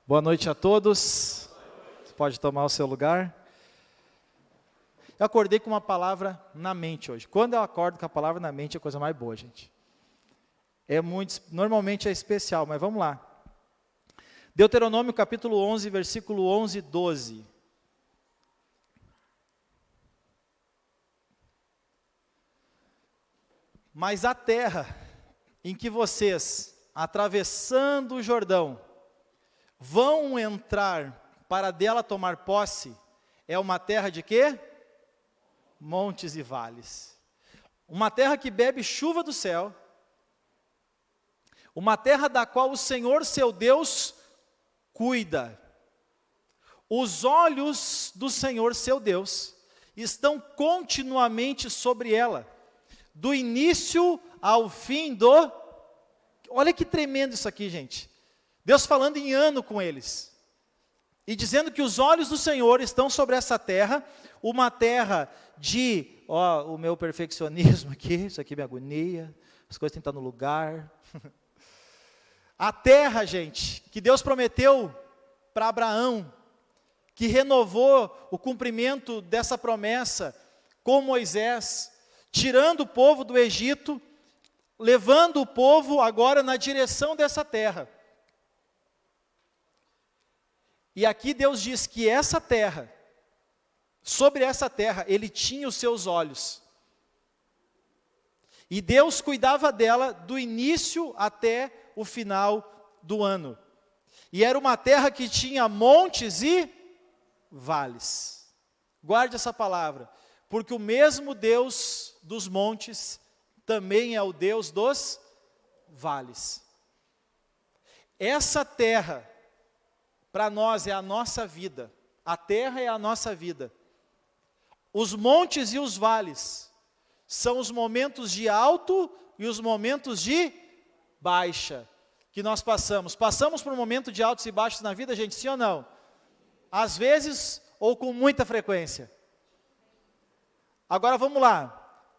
Boa noite a todos. Você pode tomar o seu lugar. Eu acordei com uma palavra na mente hoje. Quando eu acordo com a palavra na mente é a coisa mais boa, gente. Normalmente é especial, mas vamos lá. Deuteronômio capítulo 11, versículo 11 e 12. Mas a terra em que vocês, atravessando o Jordão, vão entrar para dela tomar posse, é uma terra de quê? Montes e vales. Uma terra que bebe chuva do céu, uma terra da qual o Senhor seu Deus cuida. Os olhos do Senhor seu Deus estão continuamente sobre ela, do início ao fim do... Olha que tremendo isso aqui, gente. Deus falando em ano com eles. E dizendo que os olhos do Senhor estão sobre essa terra, uma terra de... o meu perfeccionismo aqui, isso aqui me agonia, as coisas têm que estar no lugar. A terra, gente, que Deus prometeu para Abraão, que renovou o cumprimento dessa promessa com Moisés, tirando o povo do Egito, levando o povo agora na direção dessa terra. E aqui Deus diz que essa terra, sobre essa terra, Ele tinha os seus olhos. E Deus cuidava dela do início até o final do ano. E era uma terra que tinha montes e vales. Guarde essa palavra, porque o mesmo Deus dos montes também é o Deus dos vales. Essa terra, para nós, é a nossa vida. A terra é a nossa vida. Os montes e os vales são os momentos de alto e os momentos de baixa que nós passamos. Passamos por um momento de altos e baixos na vida, gente, sim ou não? Às vezes ou com muita frequência. Agora vamos lá.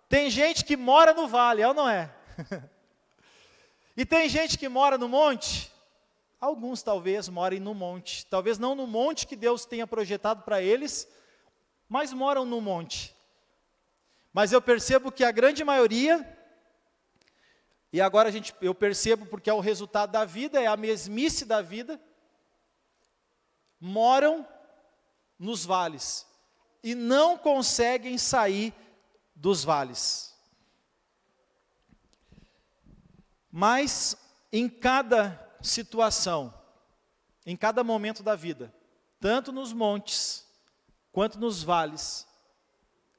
Tem gente que mora no vale, é ou não é? E tem gente que mora no monte? Alguns talvez morem no monte. Talvez não no monte que Deus tenha projetado para eles, mas moram no monte. Mas eu percebo que a grande maioria, e agora eu percebo porque é o resultado da vida, é a mesmice da vida, moram nos vales e não conseguem sair dos vales. Mas em cada situação, em cada momento da vida, tanto nos montes quanto nos vales,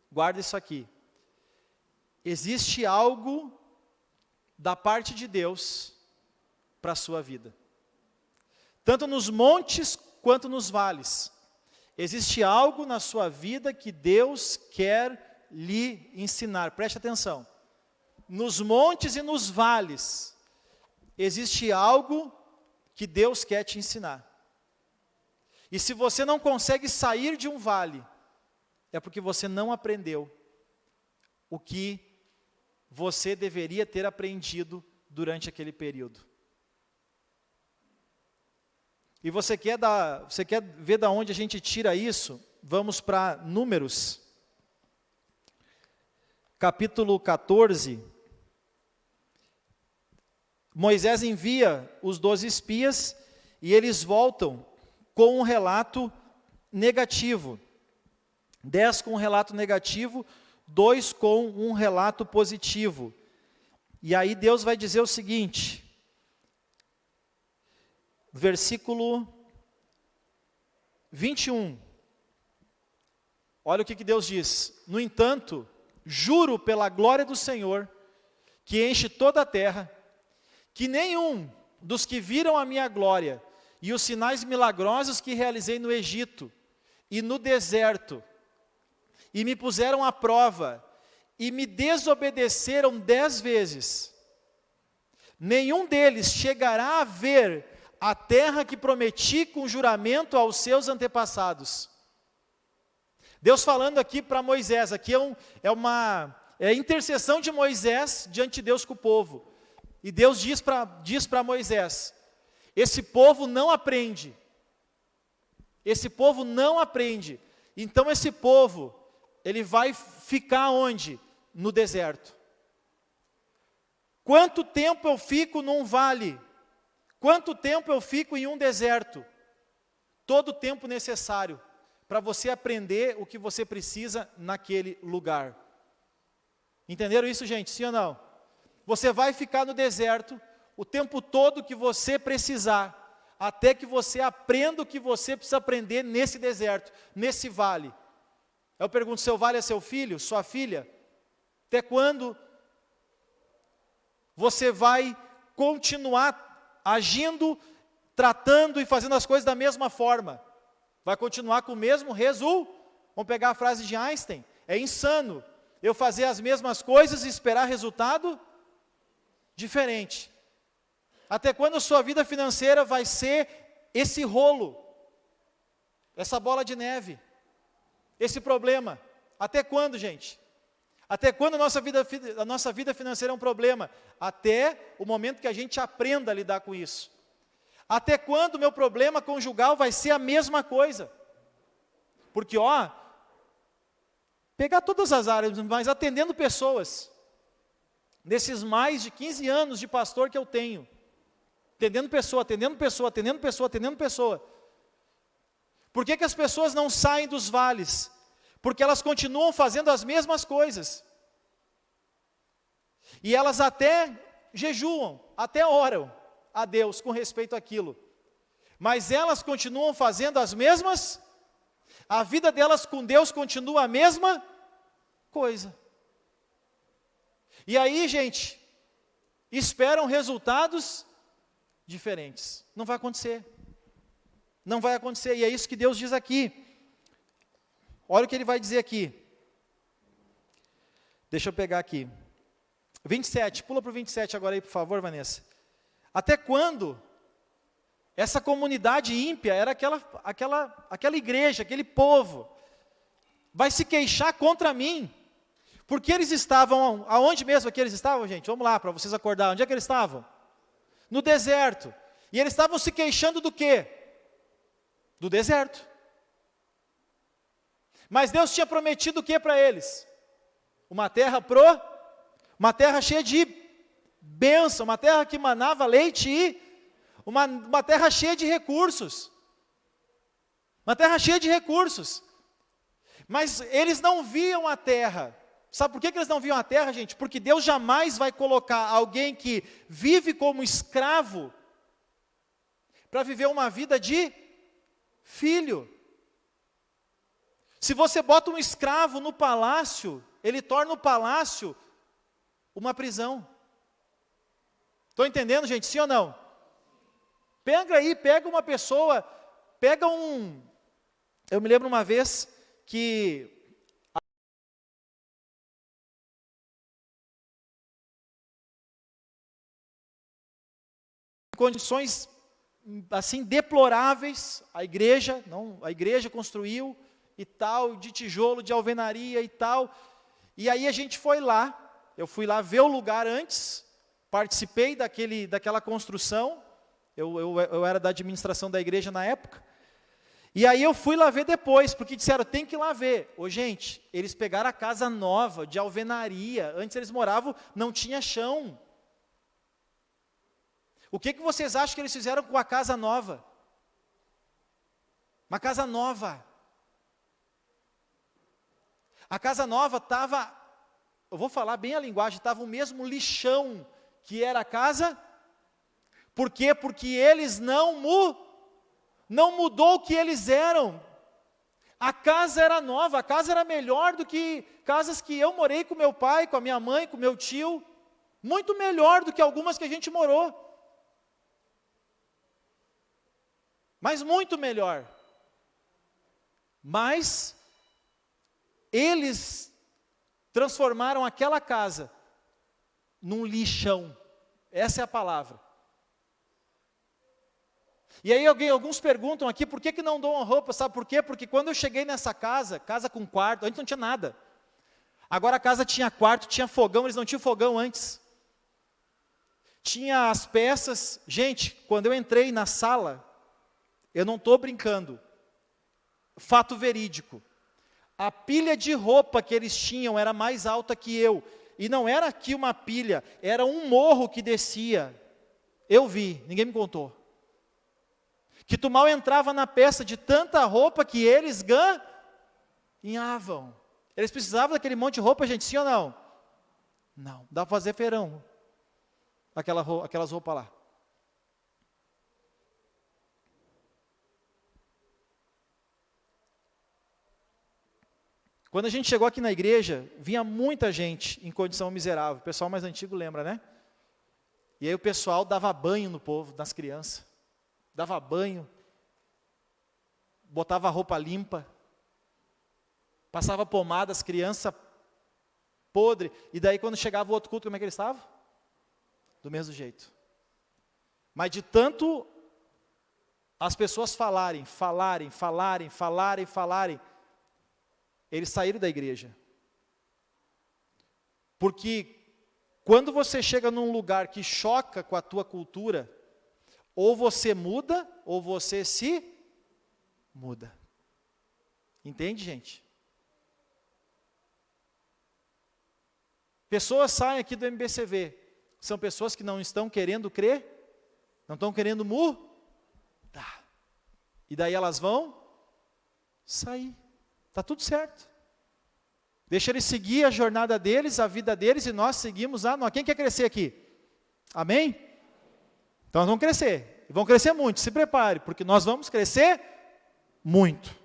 guarda isso aqui, existe algo da parte de Deus para a sua vida. Tanto nos montes quanto nos vales, existe algo na sua vida que Deus quer lhe ensinar. Preste atenção. Nos montes e nos vales, existe algo que Deus quer te ensinar. E se você não consegue sair de um vale, é porque você não aprendeu o que você deveria ter aprendido durante aquele período. E você quer ver da onde a gente tira isso? Vamos para Números, capítulo 14. Moisés envia os 12 espias e eles voltam com um relato negativo. 10 com um relato negativo, 2 com um relato positivo. E aí Deus vai dizer o seguinte, versículo 21. Olha o que Deus diz. No entanto, juro pela glória do Senhor, que enche toda a terra, que nenhum dos que viram a minha glória e os sinais milagrosos que realizei no Egito e no deserto, e me puseram à prova, e me desobedeceram 10 vezes, nenhum deles chegará a ver a terra que prometi com juramento aos seus antepassados. Deus falando aqui para Moisés, aqui é a intercessão de Moisés diante de Deus com o povo. E Deus diz para Moisés, esse povo não aprende, esse povo não aprende. Então esse povo, ele vai ficar onde? No deserto. Quanto tempo eu fico num vale? Quanto tempo eu fico em um deserto? Todo o tempo necessário para você aprender o que você precisa naquele lugar. Entenderam isso, gente? Sim ou não? Você vai ficar no deserto o tempo todo que você precisar, até que você aprenda o que você precisa aprender nesse deserto, nesse vale. Eu pergunto, seu vale é seu filho, sua filha? Até quando você vai continuar agindo, tratando e fazendo as coisas da mesma forma? Vai continuar com o mesmo resultado? Vamos pegar a frase de Einstein, é insano eu fazer as mesmas coisas e esperar resultado diferente. Até quando a sua vida financeira vai ser esse rolo, essa bola de neve, esse problema? Até quando, gente? Até quando a nossa vida financeira é um problema? Até o momento que a gente aprenda a lidar com isso. Até quando o meu problema conjugal vai ser a mesma coisa? Porque, pegar todas as áreas, mas atendendo pessoas, nesses mais de 15 anos de pastor que eu tenho, atendendo pessoa, atendendo pessoa, atendendo pessoa, atendendo pessoa. Por que as pessoas não saem dos vales? Porque elas continuam fazendo as mesmas coisas. E elas até jejuam, até oram a Deus com respeito àquilo. Mas elas continuam fazendo as mesmas, a vida delas com Deus continua a mesma coisa. E aí, gente, esperam resultados diferentes. Não vai acontecer. Não vai acontecer. E é isso que Deus diz aqui. Olha o que ele vai dizer aqui. Deixa eu pegar aqui. 27, pula para o 27 agora aí, por favor, Vanessa. Até quando essa comunidade ímpia, era aquela igreja, aquele povo, vai se queixar contra mim? Porque eles estavam, aonde mesmo que eles estavam, gente? Vamos lá, para vocês acordar, onde é que eles estavam? No deserto. E eles estavam se queixando do quê? Do deserto. Mas Deus tinha prometido o que para eles? Uma terra cheia de bênção, uma terra que manava leite e uma terra cheia de recursos. Uma terra cheia de recursos. Mas eles não viam a terra. Sabe por que eles não viam a terra, gente? Porque Deus jamais vai colocar alguém que vive como escravo para viver uma vida de filho. Se você bota um escravo no palácio, ele torna o palácio uma prisão. Estão entendendo, gente? Sim ou não? Pega uma pessoa, eu me lembro uma vez que condições assim deploráveis, a igreja construiu e tal, de tijolo, de alvenaria e tal. E aí a gente foi lá, eu fui lá ver o lugar antes, participei daquela construção, eu era da administração da igreja na época, e aí eu fui lá ver depois, porque disseram, tem que ir lá ver. Gente, eles pegaram a casa nova, de alvenaria, antes eles moravam, não tinha chão. O que vocês acham que eles fizeram com a casa nova? Uma casa nova. A casa nova estava, eu vou falar bem a linguagem, estava o mesmo lixão que era a casa. Por quê? Porque eles não mudou o que eles eram. A casa era nova, a casa era melhor do que casas que eu morei com meu pai, com a minha mãe, com meu tio. Muito melhor do que algumas que a gente morou. Mas muito melhor. Mas eles transformaram aquela casa num lixão. Essa é a palavra. E aí alguns perguntam aqui, por que não dão uma roupa? Sabe por quê? Porque quando eu cheguei nessa casa com quarto, antes não tinha nada. Agora a casa tinha quarto, tinha fogão, eles não tinham fogão antes. Tinha as peças. Gente, quando eu entrei na sala, eu não estou brincando, fato verídico. A pilha de roupa que eles tinham era mais alta que eu. E não era aqui uma pilha, era um morro que descia. Eu vi, ninguém me contou. Que tu mal entrava na peça de tanta roupa que eles ganhavam. Eles precisavam daquele monte de roupa, gente, sim ou não? Não, dá para fazer feirão. Aquelas roupas lá. Quando a gente chegou aqui na igreja, vinha muita gente em condição miserável. O pessoal mais antigo lembra, né? E aí o pessoal dava banho no povo, nas crianças. Dava banho. Botava roupa limpa. Passava pomada, as crianças podre. E daí quando chegava o outro culto, como é que eles estavam? Do mesmo jeito. Mas de tanto as pessoas falarem, eles saíram da igreja. Porque quando você chega num lugar que choca com a tua cultura, ou você muda, ou você se muda. Entende, gente? Pessoas saem aqui do MBCV, são pessoas que não estão querendo crer, não estão querendo mudar. E daí elas vão sair. Está tudo certo. Deixa eles seguir a jornada deles, a vida deles, e nós seguimos a nós. Quem quer crescer aqui? Amém? Então nós vamos crescer. E vamos crescer muito, se prepare, porque nós vamos crescer muito.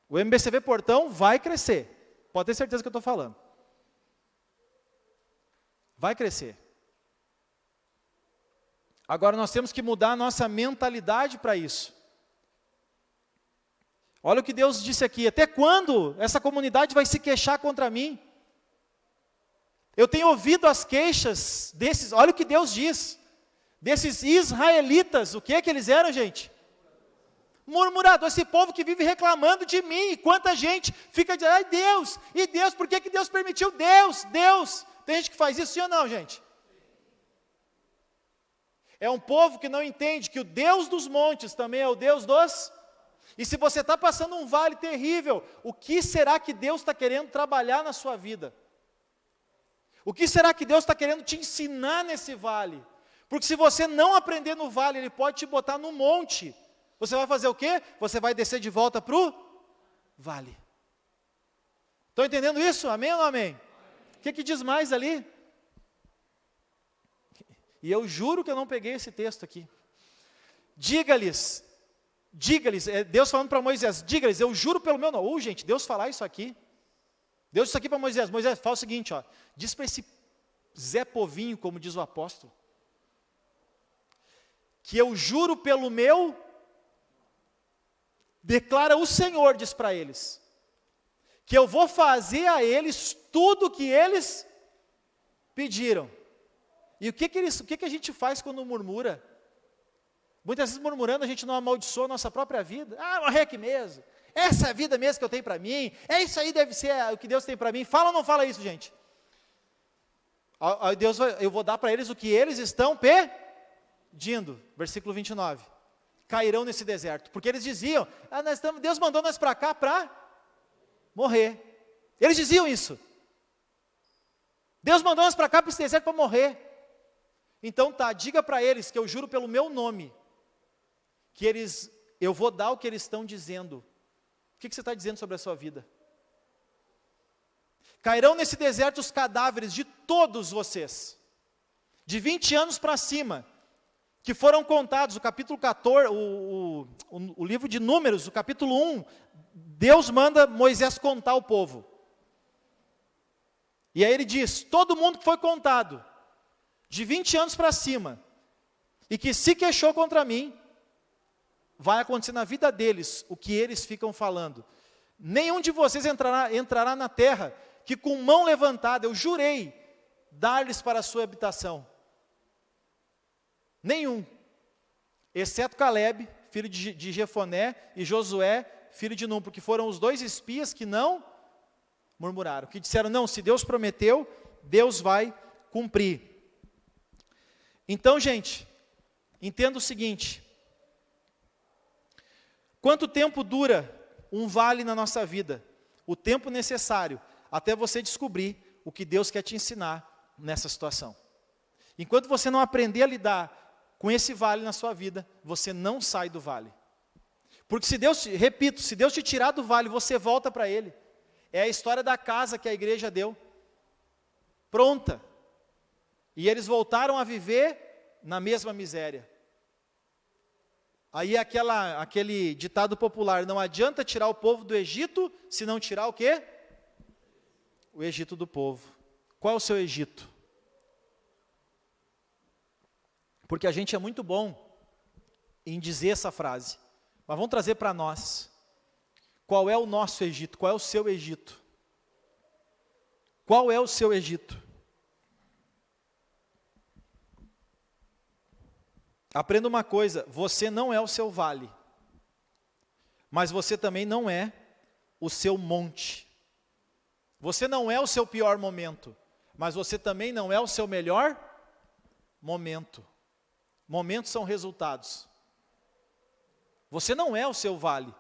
O MBCV Portão vai crescer. Pode ter certeza que eu estou falando. Vai crescer. Agora nós temos que mudar a nossa mentalidade para isso. Olha o que Deus disse aqui, até quando essa comunidade vai se queixar contra mim? Eu tenho ouvido as queixas desses, olha o que Deus diz, desses israelitas, o que é que eles eram, gente? Murmurador, esse povo que vive reclamando de mim, e quanta gente fica dizendo, ai Deus, e Deus, por que Deus permitiu? Deus, tem gente que faz isso, sim ou não, gente? É um povo que não entende que o Deus dos montes também é o Deus dos... E se você está passando um vale terrível, o que será que Deus está querendo trabalhar na sua vida? O que será que Deus está querendo te ensinar nesse vale? Porque se você não aprender no vale, Ele pode te botar no monte. Você vai fazer o quê? Você vai descer de volta para o vale. Estão entendendo isso? Amém ou não amém? O que diz mais ali? E eu juro que eu não peguei esse texto aqui. Diga-lhes, Deus falando para Moisés, diga-lhes, eu juro pelo meu nome. Gente, Deus falar isso aqui. Deus disse aqui para Moisés, Moisés, fala o seguinte, ó, diz para esse Zé Povinho, como diz o apóstolo, que eu juro pelo meu, declara o Senhor, diz para eles, que eu vou fazer a eles tudo o que eles pediram. E o que a gente faz quando murmura? Muitas vezes murmurando a gente não amaldiçoa a nossa própria vida. Ah, morrer aqui mesmo. Essa é a vida mesmo que eu tenho para mim. É isso aí, deve ser o que Deus tem para mim. Fala ou não fala isso, gente? Eu vou dar para eles o que eles estão pedindo. Versículo 29. Cairão nesse deserto. Porque eles diziam, Deus mandou nós para cá para morrer. Eles diziam isso. Deus mandou nós para cá para esse deserto para morrer. Então tá, diga para eles que eu juro pelo meu nome, que eu vou dar o que eles estão dizendo. O que você está dizendo sobre a sua vida? Cairão nesse deserto os cadáveres de todos vocês, de 20 anos para cima, que foram contados, o capítulo 14, o livro de Números, o capítulo 1, Deus manda Moisés contar o povo. E aí ele diz, todo mundo que foi contado, de 20 anos para cima, e que se queixou contra mim, vai acontecer na vida deles o que eles ficam falando. Nenhum de vocês entrará na terra que com mão levantada eu jurei dar-lhes para a sua habitação. Nenhum, exceto Caleb, filho de Jefoné, e Josué, filho de Num, porque foram os dois espias que não murmuraram, que disseram, não, se Deus prometeu, Deus vai cumprir. Então, gente, entenda o seguinte, Quanto tempo dura um vale na nossa vida? O tempo necessário até você descobrir o que Deus quer te ensinar nessa situação. Enquanto você não aprender a lidar com esse vale na sua vida, você não sai do vale. Porque se Deus te tirar do vale, você volta para Ele. É a história da casa que a igreja deu. Pronta. E eles voltaram a viver na mesma miséria. Aí aquele ditado popular, não adianta tirar o povo do Egito, se não tirar o quê? O Egito do povo. Qual é o seu Egito? Porque a gente é muito bom em dizer essa frase. Mas vamos trazer para nós. Qual é o nosso Egito? Qual é o seu Egito? Qual é o seu Egito? Aprenda uma coisa, você não é o seu vale, mas você também não é o seu monte. Você não é o seu pior momento, mas você também não é o seu melhor momento. Momentos são resultados. Você não é o seu vale.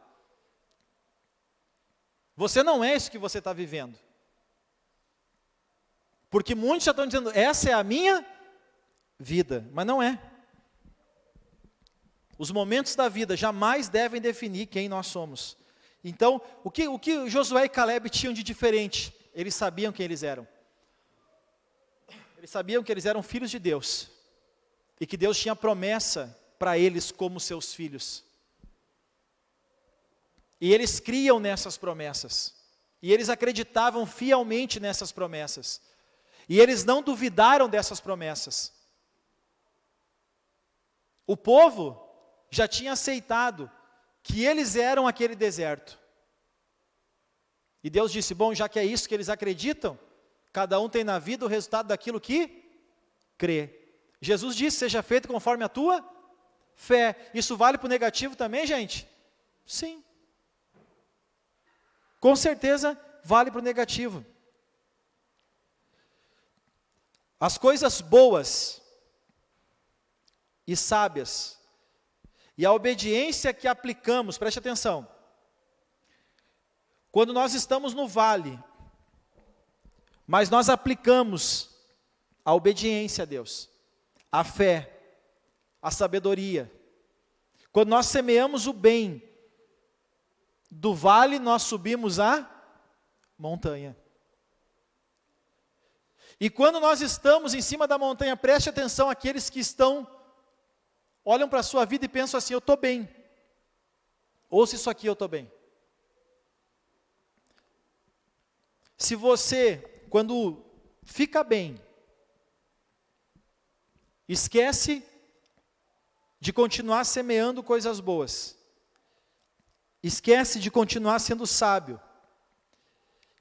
Você não é isso que você está vivendo. Porque muitos já estão dizendo, essa é a minha vida, mas não é. Os momentos da vida jamais devem definir quem nós somos. Então, o que Josué e Caleb tinham de diferente? Eles sabiam quem eles eram. Eles sabiam que eles eram filhos de Deus. E que Deus tinha promessa para eles como seus filhos. E eles criam nessas promessas. E eles acreditavam fielmente nessas promessas. E eles não duvidaram dessas promessas. O povo já tinha aceitado que eles eram aquele deserto. E Deus disse, bom, já que é isso que eles acreditam, cada um tem na vida o resultado daquilo que crê. Jesus disse, seja feito conforme a tua fé. Isso vale para o negativo também, gente? Sim. Com certeza vale para o negativo. As coisas boas e sábias e a obediência que aplicamos, preste atenção, quando nós estamos no vale, mas nós aplicamos a obediência a Deus, a fé, a sabedoria, quando nós semeamos o bem, do vale nós subimos a montanha. E quando nós estamos em cima da montanha, preste atenção àqueles que olham para a sua vida e pensam assim, eu estou bem. Ouça isso aqui, eu estou bem. Se você, quando fica bem, esquece de continuar semeando coisas boas, esquece de continuar sendo sábio,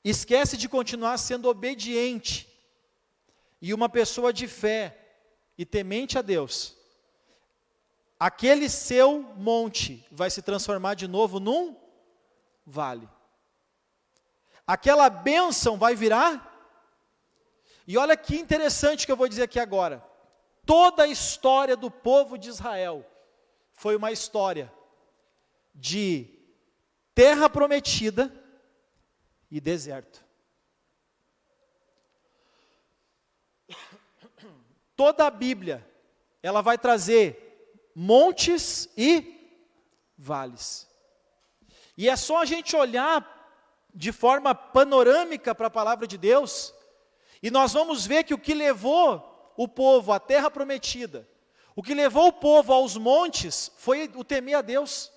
esquece de continuar sendo obediente, e uma pessoa de fé e temente a Deus, aquele seu monte vai se transformar de novo num vale. Aquela bênção vai virar. E olha que interessante que eu vou dizer aqui agora. Toda a história do povo de Israel foi uma história de terra prometida e deserto. Toda a Bíblia, ela vai trazer montes e vales. E é só a gente olhar de forma panorâmica para a palavra de Deus, e nós vamos ver que o que levou o povo à terra prometida, o que levou o povo aos montes, foi o temer a Deus,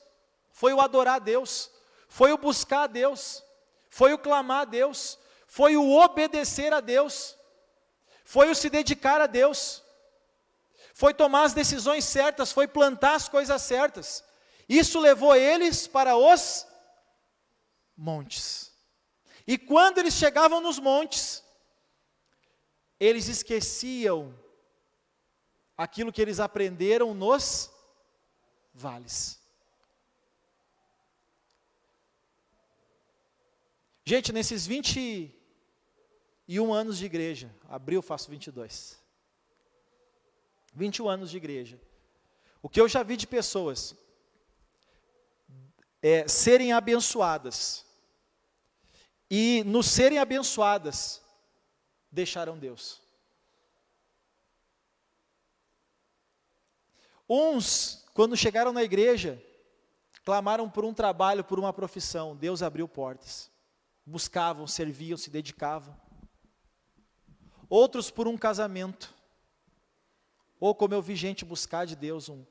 foi o adorar a Deus, foi o buscar a Deus, foi o clamar a Deus, foi o obedecer a Deus, foi o se dedicar a Deus, foi tomar as decisões certas, foi plantar as coisas certas. Isso levou eles para os montes. E quando eles chegavam nos montes, eles esqueciam aquilo que eles aprenderam nos vales. Gente, nesses 21 anos de igreja, abril faço 22. 21 anos de igreja. O que eu já vi de pessoas serem abençoadas. E no serem abençoadas, deixaram Deus. Uns, quando chegaram na igreja, clamaram por um trabalho, por uma profissão. Deus abriu portas. Buscavam, serviam, se dedicavam. Outros por um casamento. Ou como eu vi gente buscar de Deus um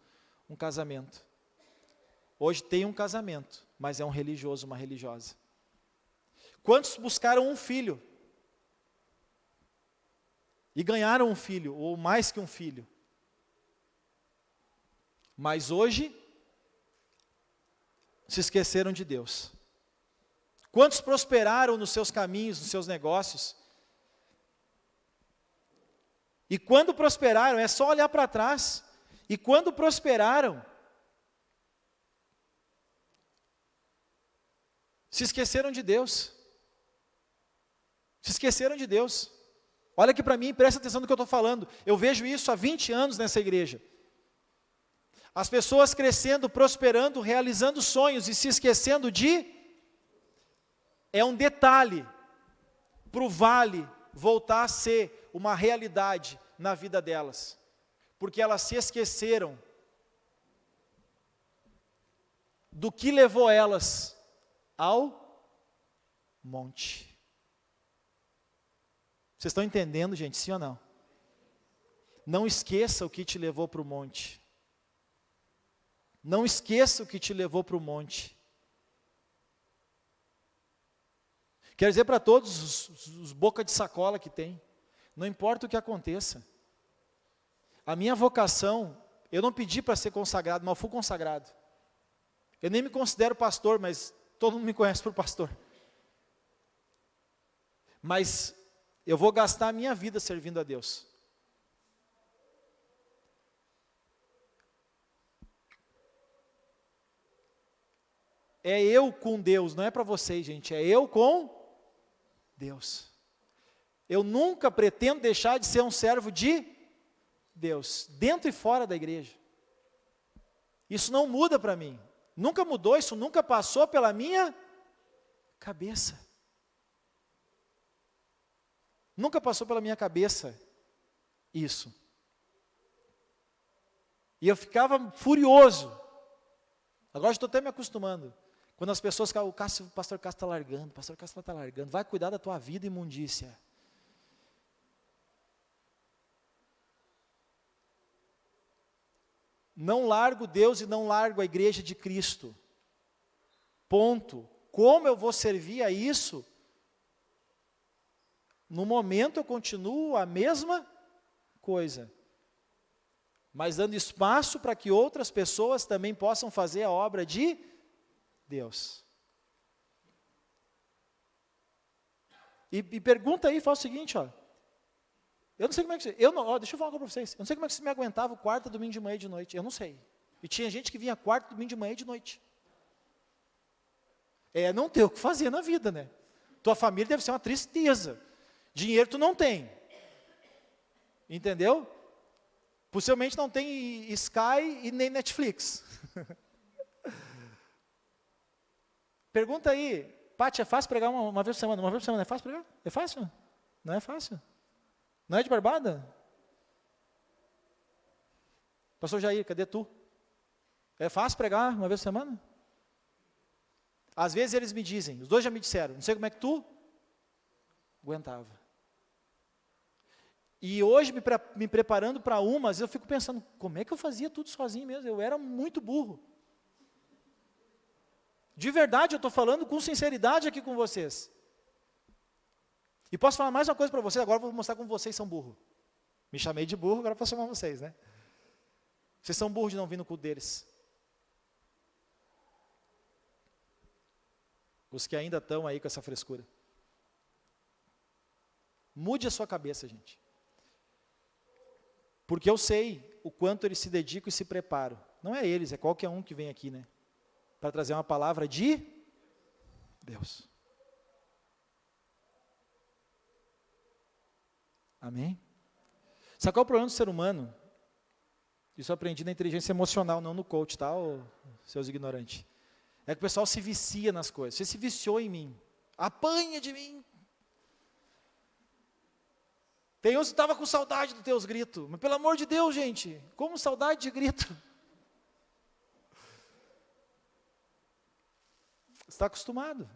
casamento. Hoje tem um casamento, mas é um religioso, uma religiosa. Quantos buscaram um filho? E ganharam um filho, ou mais que um filho. Mas hoje, se esqueceram de Deus. Quantos prosperaram nos seus caminhos, nos seus negócios? E quando prosperaram, é só olhar para trás. E quando prosperaram, se esqueceram de Deus. Se esqueceram de Deus. Olha aqui para mim, presta atenção no que eu estou falando. Eu vejo isso há 20 anos nessa igreja. As pessoas crescendo, prosperando, realizando sonhos e se esquecendo de... É um detalhe para o vale voltar a ser uma realidade na vida delas. Porque elas se esqueceram do que levou elas ao monte. Vocês estão entendendo, gente, sim ou não? Não esqueça o que te levou para o monte. Não esqueça o que te levou para o monte. Quero dizer para todos os boca de sacola que tem, não importa o que aconteça. A minha vocação, eu não pedi para ser consagrado, mas eu fui consagrado. Eu nem me considero pastor, mas todo mundo me conhece por pastor. Mas eu vou gastar a minha vida servindo a Deus. É eu com Deus, não é para vocês, gente, é eu com Deus. Eu nunca pretendo deixar de ser um servo de Deus, dentro e fora da igreja. Isso não muda para mim. Nunca mudou, isso nunca passou pela minha cabeça. Nunca passou pela minha cabeça isso. E eu ficava furioso. Agora estou até me acostumando. Quando as pessoas falam, o pastor Cássio está largando, o pastor Cássio está largando, vai cuidar da tua vida, imundícia. Não largo Deus e não largo a igreja de Cristo. Ponto. Como eu vou servir a isso? No momento eu continuo a mesma coisa. Mas dando espaço para que outras pessoas também possam fazer a obra de Deus. E pergunta aí, fala o seguinte, ó. Eu não sei como é que você... deixa eu falar uma coisa para vocês. Eu não sei como é que você me aguentava quarta, domingo de manhã e de noite. Eu não sei. E tinha gente que vinha quarta, domingo de manhã e de noite. Não ter o que fazer na vida, né? Tua família deve ser uma tristeza. Dinheiro tu não tem. Entendeu? Possivelmente não tem Sky e nem Netflix. Pergunta aí, Paty, é fácil pregar uma vez por semana? Uma vez por semana é fácil pregar? É fácil? Não é fácil? Não é de barbada? Pastor Jair, cadê tu? É fácil pregar uma vez por semana? Às vezes eles me dizem, os dois já me disseram, não sei como é que tu aguentava. E hoje, me preparando para umas, eu fico pensando, como é que eu fazia tudo sozinho mesmo? Eu era muito burro. De verdade, eu estou falando com sinceridade aqui com vocês. E posso falar mais uma coisa para vocês, agora eu vou mostrar como vocês são burros. Me chamei de burro, agora posso chamar vocês, né? Vocês são burros de não vir no culto deles. Os que ainda estão aí com essa frescura. Mude a sua cabeça, gente. Porque eu sei o quanto eles se dedicam e se preparam. Não é eles, é qualquer um que vem aqui, né? Para trazer uma palavra de Deus. Amém? Sabe qual é o problema do ser humano? Isso eu aprendi na inteligência emocional, não no coach, tá, seus ignorantes? É que o pessoal se vicia nas coisas. Você se viciou em mim. Apanha de mim. Tem uns que estavam com saudade dos teus gritos. Mas pelo amor de Deus, gente. Como saudade de grito? Você está acostumado.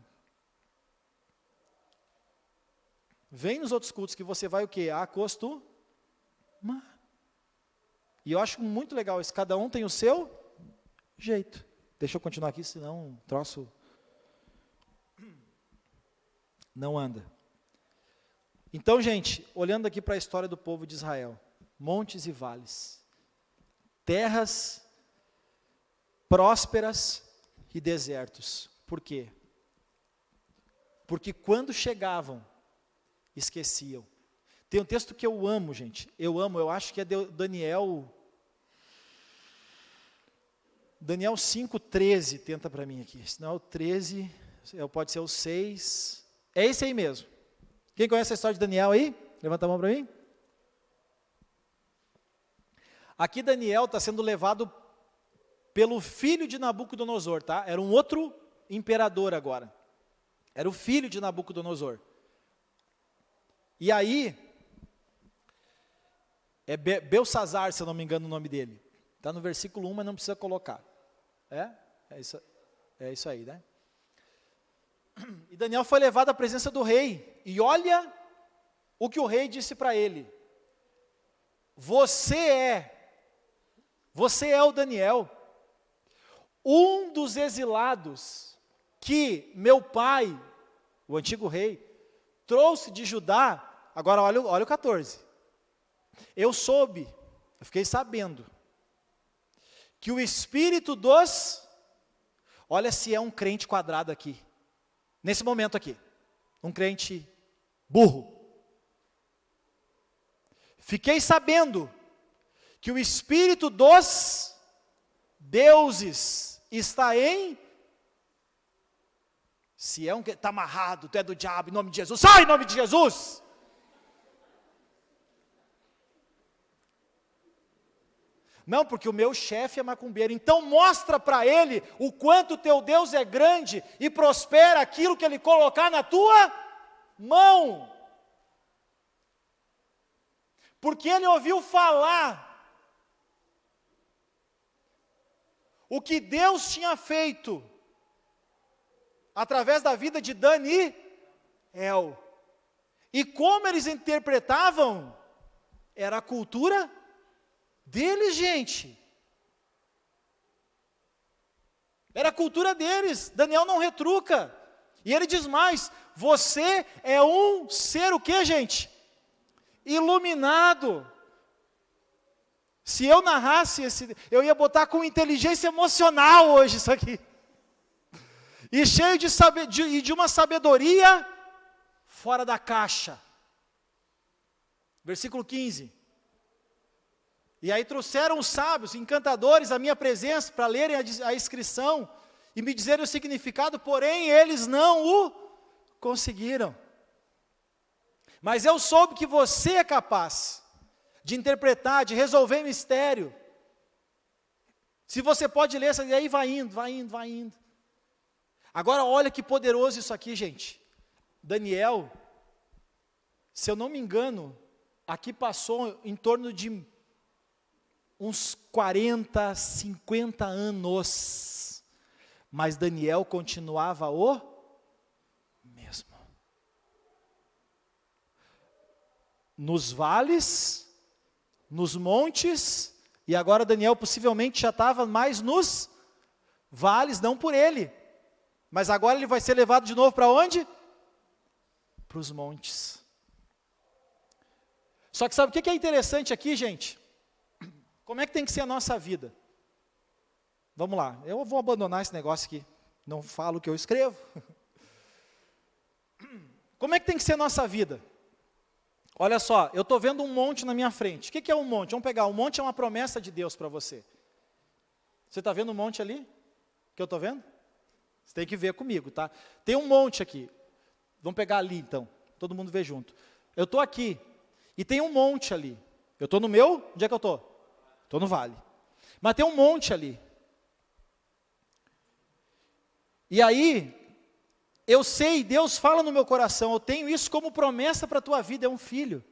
Vem nos outros cultos que você vai o quê? Acostumar. E eu acho muito legal isso. Cada um tem o seu jeito. Deixa eu continuar aqui, senão o troço não anda. Então, gente, olhando aqui para a história do povo de Israel, montes e vales, terras prósperas e desertos. Por quê? Porque quando chegavam, esqueciam. Tem um texto que eu amo, gente. Eu acho que é Daniel 5:13, tenta para mim aqui. Senão é o 13, pode ser o 6. É esse aí mesmo. Quem conhece a história de Daniel aí? Levanta a mão para mim. Aqui Daniel está sendo levado pelo filho de Nabucodonosor, tá? Era um outro imperador agora. Era o filho de Nabucodonosor. E aí, é Belsazar, se eu não me engano o nome dele. Está no versículo 1, mas não precisa colocar. É isso aí, né? E Daniel foi levado à presença do rei. E olha o que o rei disse para ele. Você é o Daniel, um dos exilados que meu pai, o antigo rei, trouxe de Judá. Agora olha o 14. Eu fiquei sabendo, que o espírito olha se é um crente quadrado aqui, nesse momento aqui, um crente burro. Fiquei sabendo que o espírito dos deuses está em... Se é um que está amarrado, tu é do diabo, em nome de Jesus, sai em nome de Jesus! Não, porque o meu chefe é macumbeiro. Então mostra para ele o quanto o teu Deus é grande e prospera aquilo que ele colocar na tua mão. Porque ele ouviu falar o que Deus tinha feito através da vida de Daniel. E como eles interpretavam, era a cultura deles, gente. Era a cultura deles. Daniel não retruca. E ele diz mais: você é um ser o quê, gente? Iluminado. Se eu narrasse eu ia botar com inteligência emocional hoje isso aqui. E cheio de uma sabedoria fora da caixa. Versículo 15. E aí trouxeram os sábios, encantadores, à minha presença, para lerem a inscrição e me dizerem o significado, porém eles não o conseguiram. Mas eu soube que você é capaz de interpretar, de resolver mistério. Se você pode ler, e aí vai indo. Agora olha que poderoso isso aqui, gente. Daniel, se eu não me engano, aqui passou em torno de uns 40, 50 anos, mas Daniel continuava o mesmo. Nos vales, nos montes, e agora Daniel possivelmente já estava mais nos vales, não por ele, mas agora ele vai ser levado de novo para onde? Para os montes. Só que sabe o que é interessante aqui, gente? Como é que tem que ser a nossa vida? Vamos lá, eu vou abandonar esse negócio aqui, não falo o que eu escrevo. Como é que tem que ser a nossa vida? Olha só, eu estou vendo um monte na minha frente. O que é um monte? Vamos pegar, um monte é uma promessa de Deus para você. Você está vendo um monte ali? Que eu estou vendo? Você tem que ver comigo, tá? Tem um monte aqui. Vamos pegar ali então, todo mundo vê junto. Eu estou aqui, e tem um monte ali. Eu estou no meu, onde é que eu estou? Estou no vale. Mas tem um monte ali. E aí, eu sei, Deus fala no meu coração, eu tenho isso como promessa para a tua vida, é um filho,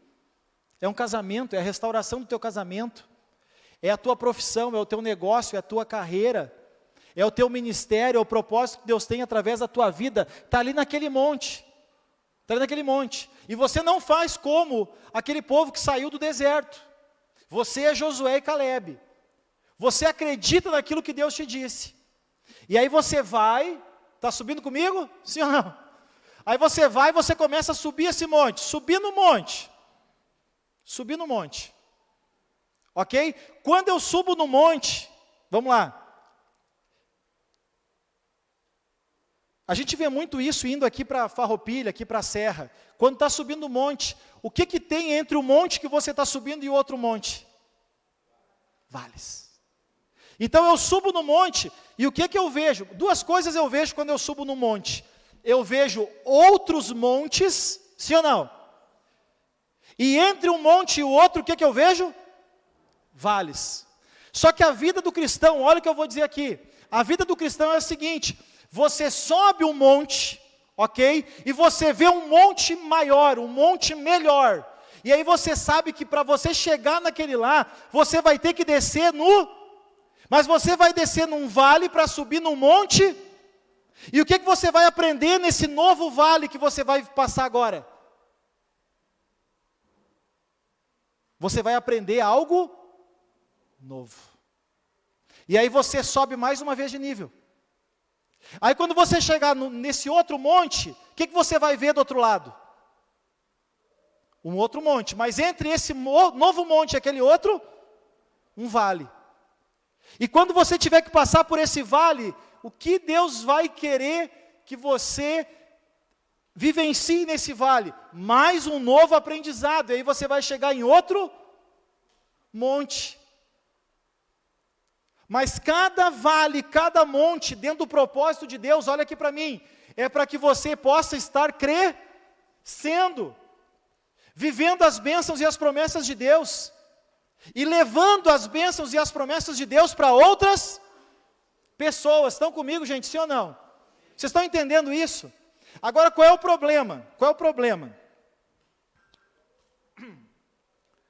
é um casamento, é a restauração do teu casamento, é a tua profissão, é o teu negócio, é a tua carreira, é o teu ministério, é o propósito que Deus tem através da tua vida, está ali naquele monte, e você não faz como aquele povo que saiu do deserto, você é Josué e Calebe, você acredita naquilo que Deus te disse, e aí você vai, está subindo comigo? Sim ou não? Aí você vai e você começa a subir esse monte, subir no monte, ok? Quando eu subo no monte, vamos lá, a gente vê muito isso indo aqui para Farroupilha, aqui para a Serra, quando está subindo o monte, o que que tem entre o monte que você está subindo e o outro monte? Vales. Então eu subo no monte, e o que que eu vejo? Duas coisas eu vejo quando eu subo no monte. Eu vejo outros montes, sim ou não? E entre um monte e o outro, o que que eu vejo? Vales. Só que a vida do cristão, olha o que eu vou dizer aqui. A vida do cristão é a seguinte, você sobe um monte, ok? E você vê um monte maior, um monte melhor. E aí você sabe que para você chegar naquele lá, você vai ter que descer mas você vai descer num vale para subir num monte, e o que que você vai aprender nesse novo vale que você vai passar agora? Você vai aprender algo novo. E aí você sobe mais uma vez de nível. Aí quando você chegar nesse outro monte, o que que você vai ver do outro lado? Um outro monte, mas entre esse novo monte e aquele outro, um vale. E quando você tiver que passar por esse vale, o que Deus vai querer que você vivencie nesse vale? Mais um novo aprendizado, e aí você vai chegar em outro monte. Mas cada vale, cada monte, dentro do propósito de Deus, olha aqui para mim, é para que você possa estar crescendo, vivendo as bênçãos e as promessas de Deus, e levando as bênçãos e as promessas de Deus para outras pessoas. Estão comigo, gente, sim ou não? Vocês estão entendendo isso? Agora, qual é o problema? Qual é o problema?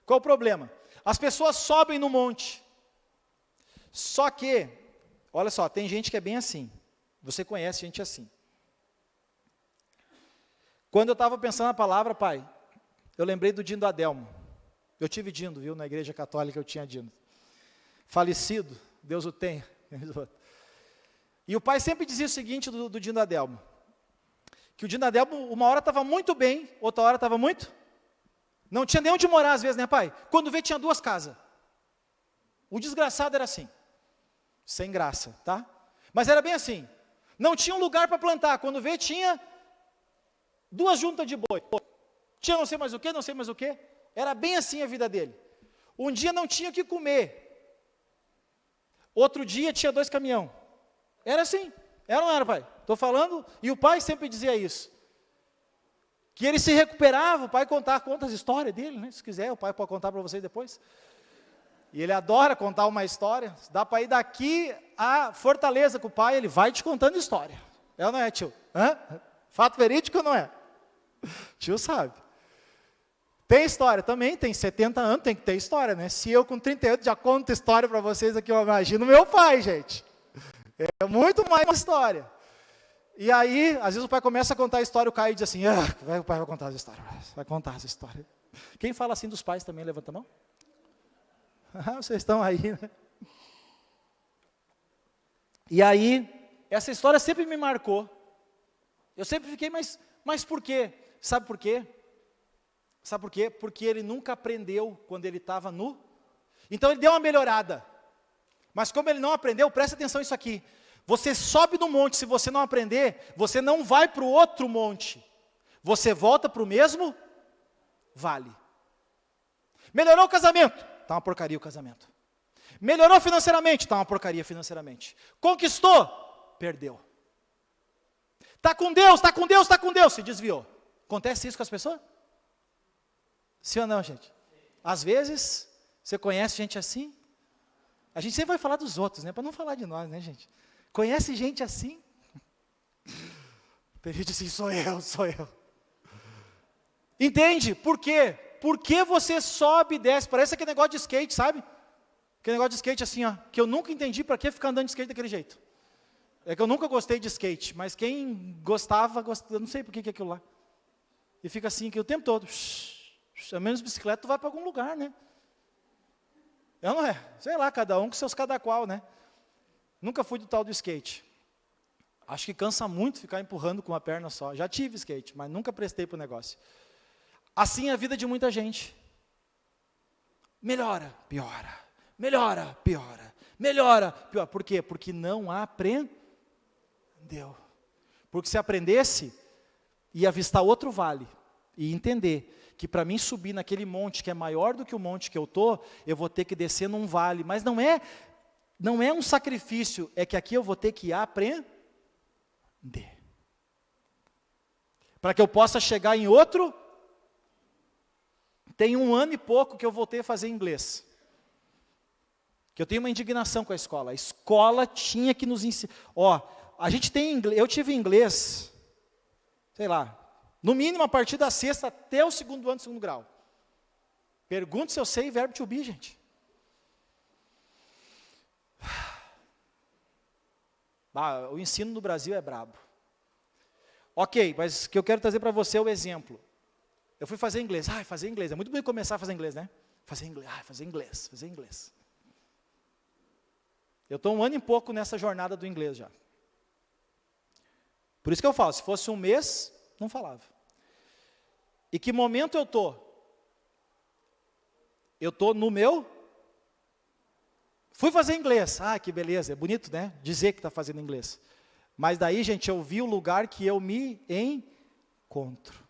Qual é o problema? As pessoas sobem no monte, só que, olha só, tem gente que é bem assim, você conhece gente assim. Quando eu estava pensando na palavra, pai, eu lembrei do Dindo Adelmo. Eu tive Dindo, viu, na igreja católica eu tinha Dindo. Falecido, Deus o tenha. E o pai sempre dizia o seguinte do Dindo Adelmo, que o Dindo Adelmo uma hora estava muito bem, outra hora estava muito, não tinha nem onde morar às vezes, né pai? Quando vê tinha 2 casas. O desgraçado era assim, sem graça, tá? Mas era bem assim, não tinha um lugar para plantar, quando vê tinha 2 juntas de boi, tinha não sei mais o que, era bem assim a vida dele. Um dia não tinha o que comer, outro dia tinha 2 caminhões, era assim, era ou não era pai? Estou falando, e o pai sempre dizia isso, que ele se recuperava, o pai conta as histórias dele, né? Se quiser o pai pode contar para vocês depois, e ele adora contar uma história, dá para ir daqui a Fortaleza com o pai, ele vai te contando história, é ou não é tio? Hã? Fato verídico ou não é? Tio sabe. Tem história também, tem 70 anos, tem que ter história, né? Se eu com 38 já conto história para vocês aqui, eu imagino meu pai, gente. É muito mais uma história. E aí, às vezes o pai começa a contar a história, o Caio diz assim, o pai vai contar essa história, vai contar essa história. Quem fala assim dos pais também, levanta a mão. Vocês estão aí, né? E aí, essa história sempre me marcou. Eu sempre fiquei, mas por quê? Sabe por quê? Sabe por quê? Porque ele nunca aprendeu quando ele estava nu. Então ele deu uma melhorada. Mas como ele não aprendeu, presta atenção nisso aqui. Você sobe no monte, se você não aprender, você não vai para o outro monte. Você volta para o mesmo vale. Melhorou o casamento? Está uma porcaria o casamento. Melhorou financeiramente? Está uma porcaria financeiramente. Conquistou? Perdeu. Está com Deus, está com Deus, está com Deus, se desviou. Acontece isso com as pessoas? Sim ou não, gente? Às vezes, você conhece gente assim? A gente sempre vai falar dos outros, né? Para não falar de nós, né, gente? Conhece gente assim? Tem gente assim, sou eu. Entende? Por quê? Por que você sobe e desce? Parece aquele negócio de skate, sabe? Aquele negócio de skate assim, ó, que eu nunca entendi para que ficar andando de skate daquele jeito. É que eu nunca gostei de skate, mas quem gostava, eu não sei por que é aquilo lá. E fica assim, que o tempo todo, a menos bicicleta, tu vai para algum lugar, né? Eu não é, sei lá, cada um com seus cada qual, né? Nunca fui do tal do skate. Acho que cansa muito ficar empurrando com uma perna só. Já tive skate, mas nunca prestei para o negócio. Assim é a vida de muita gente. Melhora, piora. Melhora, piora. Melhora, piora. Por quê? Porque não aprendeu. Porque se aprendesse, ia avistar outro vale. E entender que para mim subir naquele monte que é maior do que o monte que eu estou, eu vou ter que descer num vale. Mas não é um sacrifício, é que aqui eu vou ter que aprender. Para que eu possa chegar em outro, tem 1 ano e pouco que eu voltei a fazer inglês. Que eu tenho uma indignação com a escola. A escola tinha que nos ensinar. A gente tem inglês, eu tive inglês, sei lá, no mínimo a partir da 6ª até o 2º ano do 2º grau. Pergunte se eu sei verbo to be, gente. O ensino no Brasil é brabo. Ok, mas o que eu quero trazer para você é o exemplo. Eu fui fazer inglês. Fazer inglês. É muito bom começar a fazer inglês, né? Fazer inglês. Eu estou 1 ano e pouco nessa jornada do inglês já. Por isso que eu falo, se fosse 1 mês, não falava. E que momento eu estou? Eu estou no meu... Fui fazer inglês. Que beleza, é bonito, né? Dizer que está fazendo inglês. Mas daí, gente, eu vi o lugar que eu me encontro.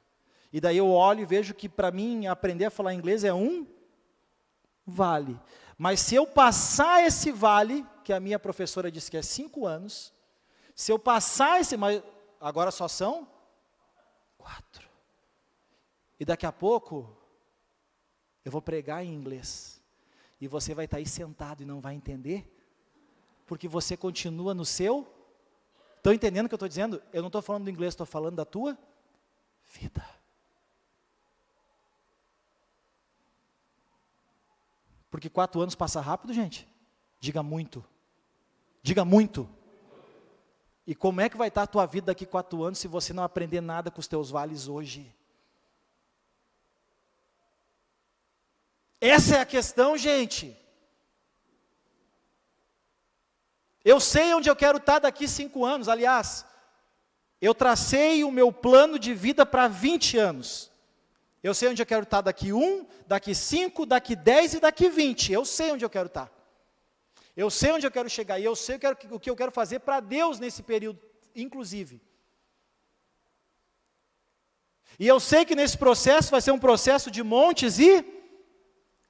E daí eu olho e vejo que para mim aprender a falar inglês é um vale. Mas se eu passar esse vale, que a minha professora disse que é 5 anos, se eu passar mas agora só são 4. E daqui a pouco, eu vou pregar em inglês. E você vai estar aí sentado e não vai entender, porque você continua no seu... Estão entendendo o que eu estou dizendo? Eu não estou falando do inglês, estou falando da tua vida. Porque 4 anos passa rápido, gente? Diga muito. Diga muito. E como é que vai estar a tua vida daqui 4 anos se você não aprender nada com os teus vales hoje? Essa é a questão, gente. Eu sei onde eu quero estar daqui 5 anos. Aliás, eu tracei o meu plano de vida para 20 anos. Eu sei onde eu quero estar daqui 1, daqui 5, daqui 10 e daqui 20. Eu sei onde eu quero estar. Eu sei onde eu quero chegar. E eu sei o que eu quero fazer para Deus nesse período, inclusive. E eu sei que nesse processo vai ser um processo de montes e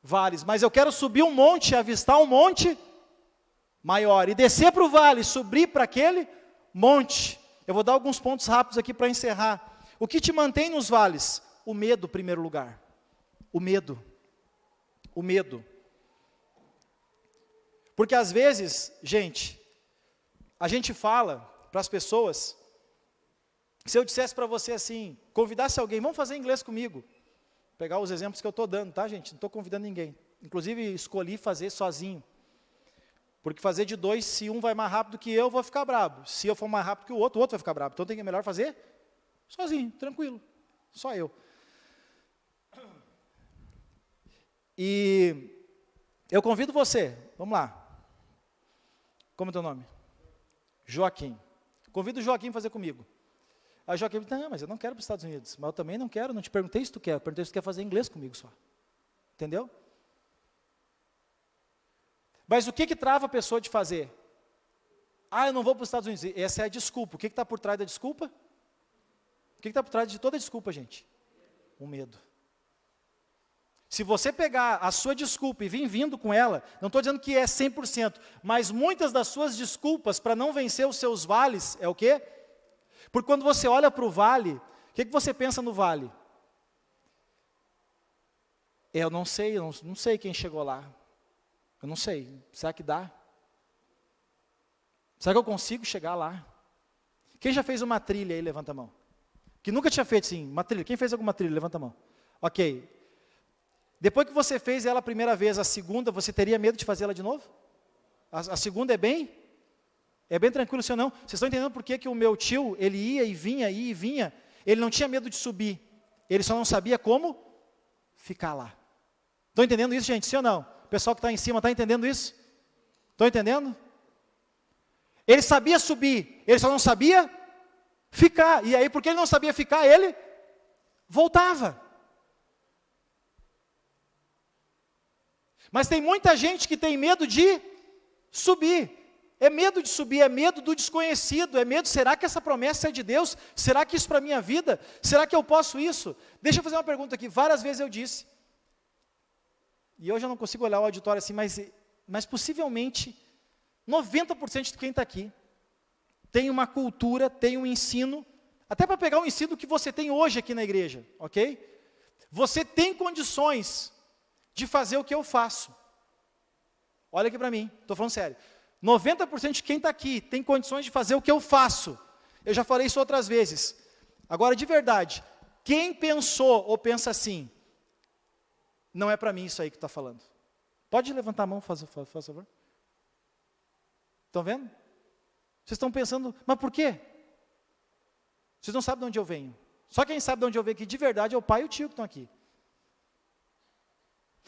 vales. Mas eu quero subir um monte, avistar um monte maior. E descer para o vale, subir para aquele monte. Eu vou dar alguns pontos rápidos aqui para encerrar. O que te mantém nos vales? O medo, em primeiro lugar. O medo. O medo. Porque às vezes, gente, a gente fala para as pessoas, se eu dissesse para você assim, convidasse alguém, vamos fazer inglês comigo. Vou pegar os exemplos que eu estou dando, tá, gente? Não estou convidando ninguém. Inclusive, escolhi fazer sozinho. Porque fazer de 2, se um vai mais rápido que eu vou ficar bravo. Se eu for mais rápido que o outro vai ficar bravo. Então, tem que melhor fazer sozinho, tranquilo. Só eu. E eu convido você, vamos lá. Como é o teu nome? Joaquim. Convido o Joaquim a fazer comigo. Aí o Joaquim diz, não, mas eu não quero para os Estados Unidos. Mas eu também não quero, não te perguntei se tu quer. Eu perguntei se tu quer fazer inglês comigo só. Entendeu? Mas o que trava a pessoa de fazer? Eu não vou para os Estados Unidos. Essa é a desculpa. O que está por trás da desculpa? O que está por trás de toda desculpa, gente? O medo. Se você pegar a sua desculpa e vir vindo com ela, não estou dizendo que é 100%, mas muitas das suas desculpas para não vencer os seus vales, é o quê? Porque quando você olha para o vale, o que você pensa no vale? Eu não sei quem chegou lá. Eu não sei, será que dá? Será que eu consigo chegar lá? Quem já fez uma trilha aí, levanta a mão. Que nunca tinha feito, sim, uma trilha. Quem fez alguma trilha, levanta a mão. Ok. Depois que você fez ela a primeira vez, a segunda, você teria medo de fazê-la de novo? A segunda é bem tranquilo, senhor não. Vocês estão entendendo por que o meu tio, ele ia e vinha, ele não tinha medo de subir, ele só não sabia como ficar lá. Estão entendendo isso, gente, sim ou não? O pessoal que está em cima, está entendendo isso? Estão entendendo? Ele sabia subir, ele só não sabia ficar, e aí porque ele não sabia ficar, ele voltava. Mas tem muita gente que tem medo de subir. É medo de subir, é medo do desconhecido, é medo, será que essa promessa é de Deus? Será que isso para a minha vida? Será que eu posso isso? Deixa eu fazer uma pergunta aqui, várias vezes eu disse, e hoje eu não consigo olhar o auditório assim, mas possivelmente 90% de quem está aqui tem uma cultura, tem um ensino, até para pegar o ensino que você tem hoje aqui na igreja, ok? Você tem condições de fazer o que eu faço. Olha aqui para mim, estou falando sério. 90% de quem está aqui tem condições de fazer o que eu faço. Eu já falei isso outras vezes. Agora, de verdade, quem pensou ou pensa assim, não é para mim isso aí que está falando. Pode levantar a mão, faz favor. Estão vendo? Vocês estão pensando, mas por quê? Vocês não sabem de onde eu venho. Só quem sabe de onde eu venho aqui de verdade é o pai e o tio que estão aqui.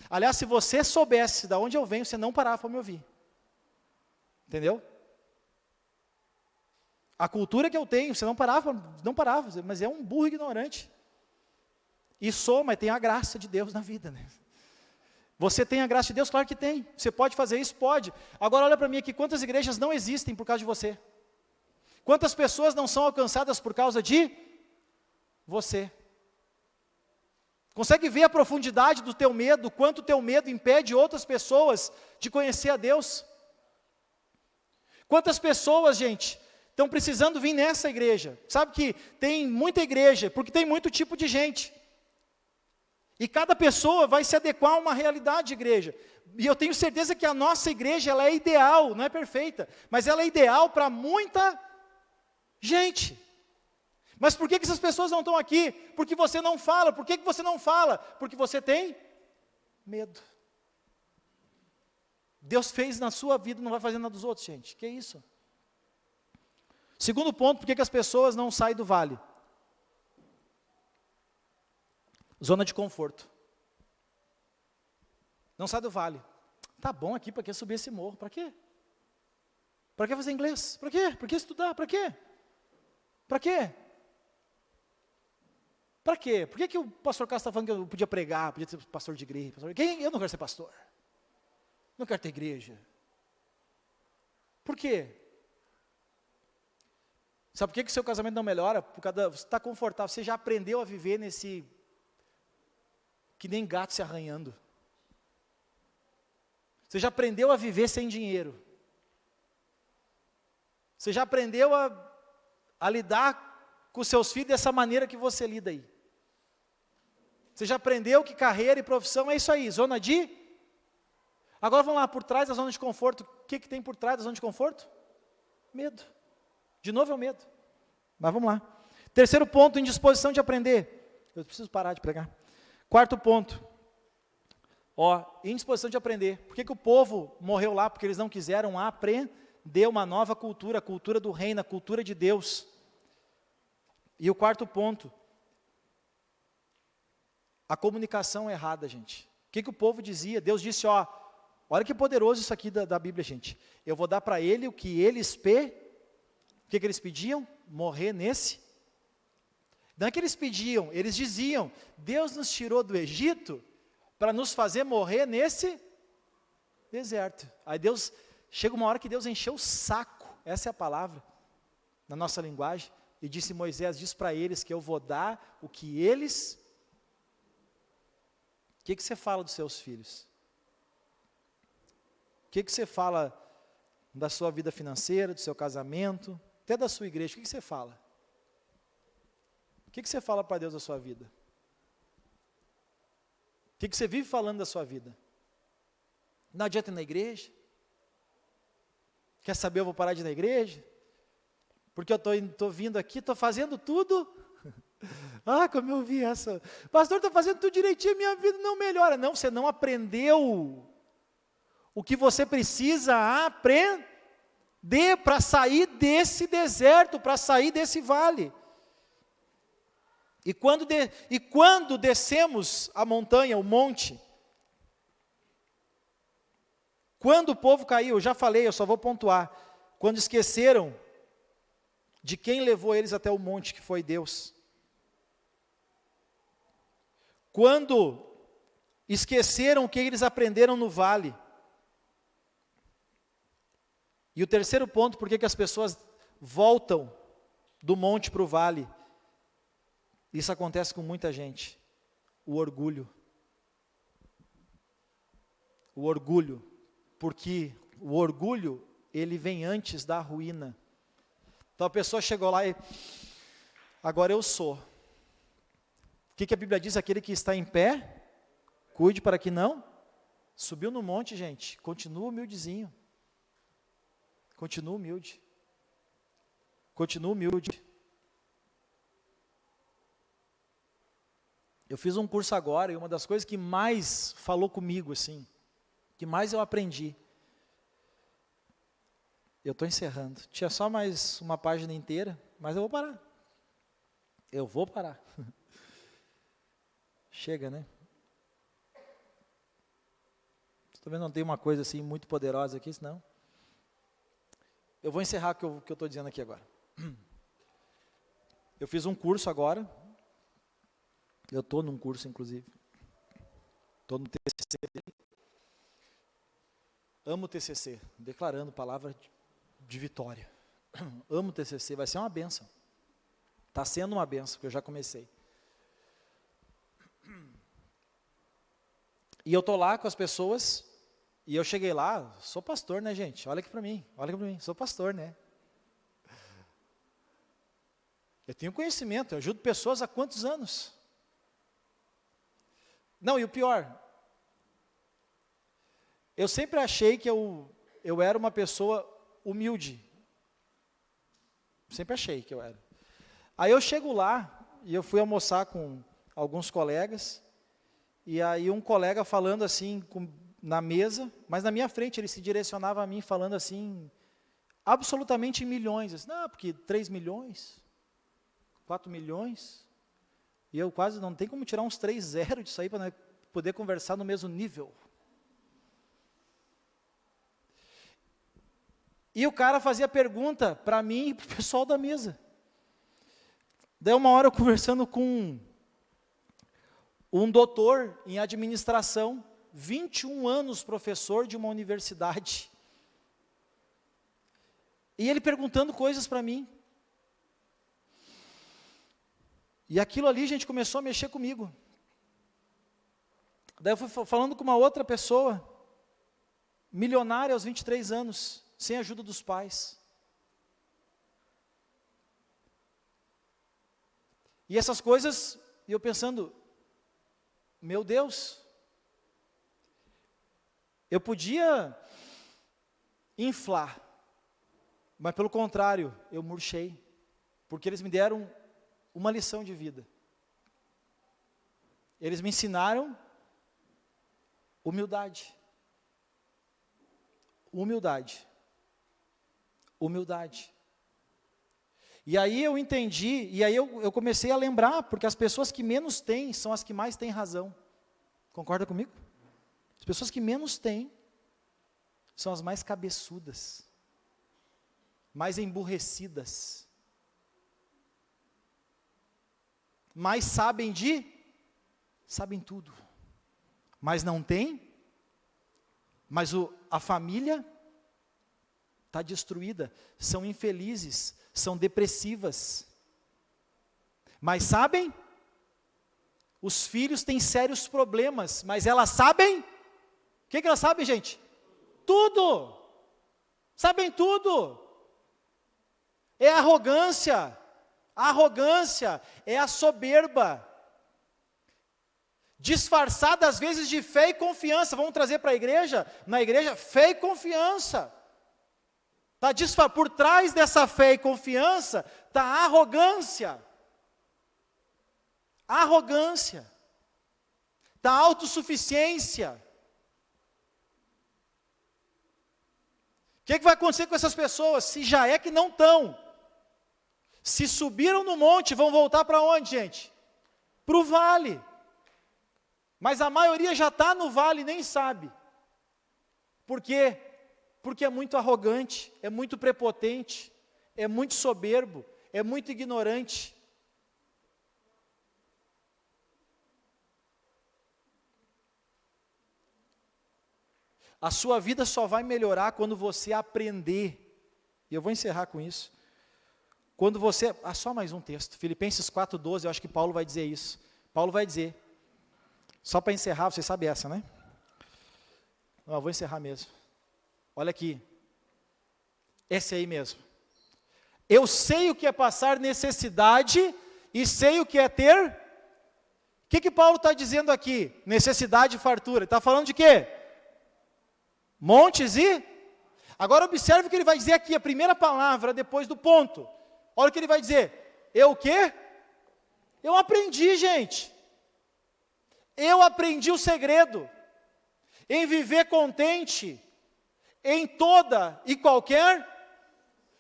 Aliás, se você soubesse de onde eu venho, você não parava para me ouvir. Entendeu? A cultura que eu tenho, você não parava, mas é um burro ignorante. E sou, mas tem a graça de Deus na vida, né? Você tem a graça de Deus? Claro que tem. Você pode fazer isso? Pode. Agora olha para mim aqui, quantas igrejas não existem por causa de você? Quantas pessoas não são alcançadas por causa de você? Consegue ver a profundidade do teu medo, quanto o teu medo impede outras pessoas de conhecer a Deus? Quantas pessoas, gente, estão precisando vir nessa igreja? Sabe que tem muita igreja, porque tem muito tipo de gente. E cada pessoa vai se adequar a uma realidade de igreja. E eu tenho certeza que a nossa igreja, ela é ideal, não é perfeita, mas ela é ideal para muita gente. Mas por que essas pessoas não estão aqui? Porque você não fala. Por que você não fala? Porque você tem medo. Deus fez na sua vida, não vai fazer na dos outros, gente. Que isso? Segundo ponto, por que as pessoas não saem do vale? Zona de conforto. Não sai do vale. Tá bom aqui, para que subir esse morro? Para quê? Para que fazer inglês? Para quê? Para que estudar? Para quê? Para quê? Para quê? Por que o pastor Castro está falando que eu podia pregar, podia ser pastor de igreja? Eu não quero ser pastor. Não quero ter igreja. Por quê? Sabe por que o seu casamento não melhora? Você está confortável, você já aprendeu a viver nesse... que nem gato se arranhando. Você já aprendeu a viver sem dinheiro. Você já aprendeu a lidar com os seus filhos dessa maneira que você lida aí. Você já aprendeu que carreira e profissão é isso aí, zona de... Agora vamos lá, por trás da zona de conforto. O que tem por trás da zona de conforto? Medo. De novo é o medo. Mas vamos lá. Terceiro ponto, indisposição de aprender. Eu preciso parar de pregar. Quarto ponto. Indisposição de aprender. Por que o povo morreu lá? Porque eles não quiseram aprender uma nova cultura, a cultura do reino, a cultura de Deus. E o quarto ponto. A comunicação errada, gente. O que o povo dizia? Deus disse, olha que poderoso isso aqui da Bíblia, gente. Eu vou dar para ele o que eles O que eles pediam? Morrer nesse. Não é que eles pediam, eles diziam, Deus nos tirou do Egito para nos fazer morrer nesse deserto. Aí chega uma hora que Deus encheu o saco, essa é a palavra, na nossa linguagem, e disse Moisés, diz para eles que eu vou dar o que eles... O que você fala dos seus filhos? O que você fala da sua vida financeira, do seu casamento, até da sua igreja? O que você fala? O que você fala para Deus da sua vida? O que você vive falando da sua vida? Não adianta ir na igreja? Quer saber, eu vou parar de ir na igreja? Porque eu estou vindo aqui, estou fazendo tudo. Ah, como eu vi essa. Pastor, estou fazendo tudo direitinho, minha vida não melhora. Não, você não aprendeu o que você precisa aprender para sair desse deserto, para sair desse vale. E quando descemos a montanha, o monte, quando o povo caiu, eu já falei, eu só vou pontuar, quando esqueceram de quem levou eles até o monte, que foi Deus. Quando esqueceram o que eles aprenderam no vale. E o terceiro ponto, por que as pessoas voltam do monte para o vale? Isso acontece com muita gente. O orgulho. O orgulho. Porque o orgulho, ele vem antes da ruína. Então a pessoa chegou lá e, agora eu sou. O que a Bíblia diz? Aquele que está em pé, cuide para que não. Subiu no monte, gente, continua humildezinho. Continua humilde. Continua humilde. Eu fiz um curso agora e uma das coisas que mais falou comigo, assim, que mais eu aprendi. Eu estou encerrando. Tinha só mais uma página inteira, mas eu vou parar. Eu vou parar. Chega, né? Estou vendo, não tem uma coisa assim muito poderosa aqui, senão. Eu vou encerrar o que eu estou dizendo aqui agora. Eu fiz um curso agora. Eu estou num curso, inclusive. Estou no TCC dele. Amo o TCC, declarando palavra de vitória. Amo o TCC, vai ser uma bênção. Está sendo uma bênção, porque eu já comecei. E eu estou lá com as pessoas, e eu cheguei lá, sou pastor, né, gente? Olha aqui para mim, sou pastor, né? Eu tenho conhecimento, eu ajudo pessoas há quantos anos? Não, e o pior, eu sempre achei que eu era uma pessoa humilde. Sempre achei que eu era. Aí eu chego lá, e eu fui almoçar com alguns colegas, e aí um colega falando assim, na mesa, mas na minha frente ele se direcionava a mim falando assim, absolutamente em milhões. Assim, não, porque 3 milhões, 4 milhões, e eu quase não tem como tirar uns 3 zeros disso aí para poder conversar no mesmo nível. E o cara fazia pergunta para mim e para o pessoal da mesa. Daí uma hora eu conversando com um doutor em administração, 21 anos professor de uma universidade. E ele perguntando coisas para mim. E aquilo ali, gente, começou a mexer comigo. Daí eu fui falando com uma outra pessoa, milionária aos 23 anos, sem a ajuda dos pais. E essas coisas, e eu pensando, meu Deus, eu podia inflar, mas pelo contrário, eu murchei, porque eles me deram uma lição de vida. Eles me ensinaram humildade. Humildade. Humildade. E aí eu entendi, e aí eu comecei a lembrar, porque as pessoas que menos têm são as que mais têm razão. Concorda comigo? As pessoas que menos têm são as mais cabeçudas, mais emburrecidas, mais sabem tudo, mas não tem, mas a família está destruída, são infelizes, são depressivas, mas sabem, os filhos têm sérios problemas, mas elas sabem, o que elas sabem, gente? Tudo, sabem tudo, é a arrogância é a soberba, disfarçada às vezes de fé e confiança. Vamos trazer para a igreja, na igreja, fé e confiança. Por trás dessa fé e confiança está a arrogância. Arrogância. Está a autossuficiência. O que vai acontecer com essas pessoas? Se já é que não estão. Se subiram no monte, vão voltar para onde, gente? Para o vale. Mas a maioria já está no vale e nem sabe. Por quê? Porque é muito arrogante, é muito prepotente, é muito soberbo, é muito ignorante. A sua vida só vai melhorar quando você aprender. E eu vou encerrar com isso. Quando você... só mais um texto. Filipenses 4:12, eu acho que Paulo vai dizer isso. Paulo vai dizer. Só para encerrar, você sabe essa, né? Não, eu vou encerrar mesmo. Olha aqui. Esse aí mesmo. Eu sei o que é passar necessidade e sei o que é ter... O que Paulo está dizendo aqui? Necessidade e fartura. Ele está falando de quê? Montes e... Agora observe o que ele vai dizer aqui, a primeira palavra depois do ponto. Olha o que ele vai dizer. Eu o quê? Eu aprendi, gente. Eu aprendi o segredo. Em viver contente. Em toda e qualquer.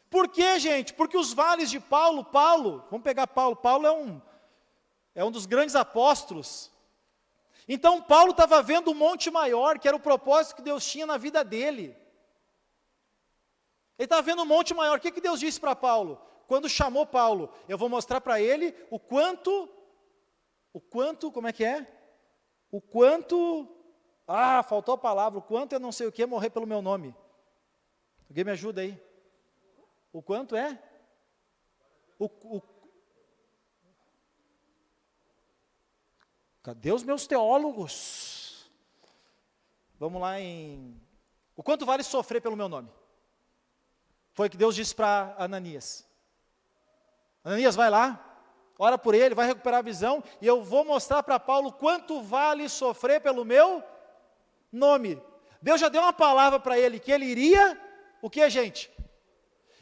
Por quê, gente? Porque os vales de Paulo, vamos pegar Paulo. Paulo é um dos grandes apóstolos. Então Paulo estava vendo um monte maior, que era o propósito que Deus tinha na vida dele. Ele estava vendo um monte maior. O que Deus disse para Paulo? Quando chamou Paulo, eu vou mostrar para ele o quanto, como é que é? O quanto, faltou a palavra, o quanto eu não sei o que morrer pelo meu nome. Alguém me ajuda aí? O quanto é? Cadê os meus teólogos? Vamos lá o quanto vale sofrer pelo meu nome? Foi o que Deus disse para Ananias. Ananias, vai lá, ora por ele, vai recuperar a visão, e eu vou mostrar para Paulo quanto vale sofrer pelo meu nome. Deus já deu uma palavra para ele, que ele iria, o que, gente?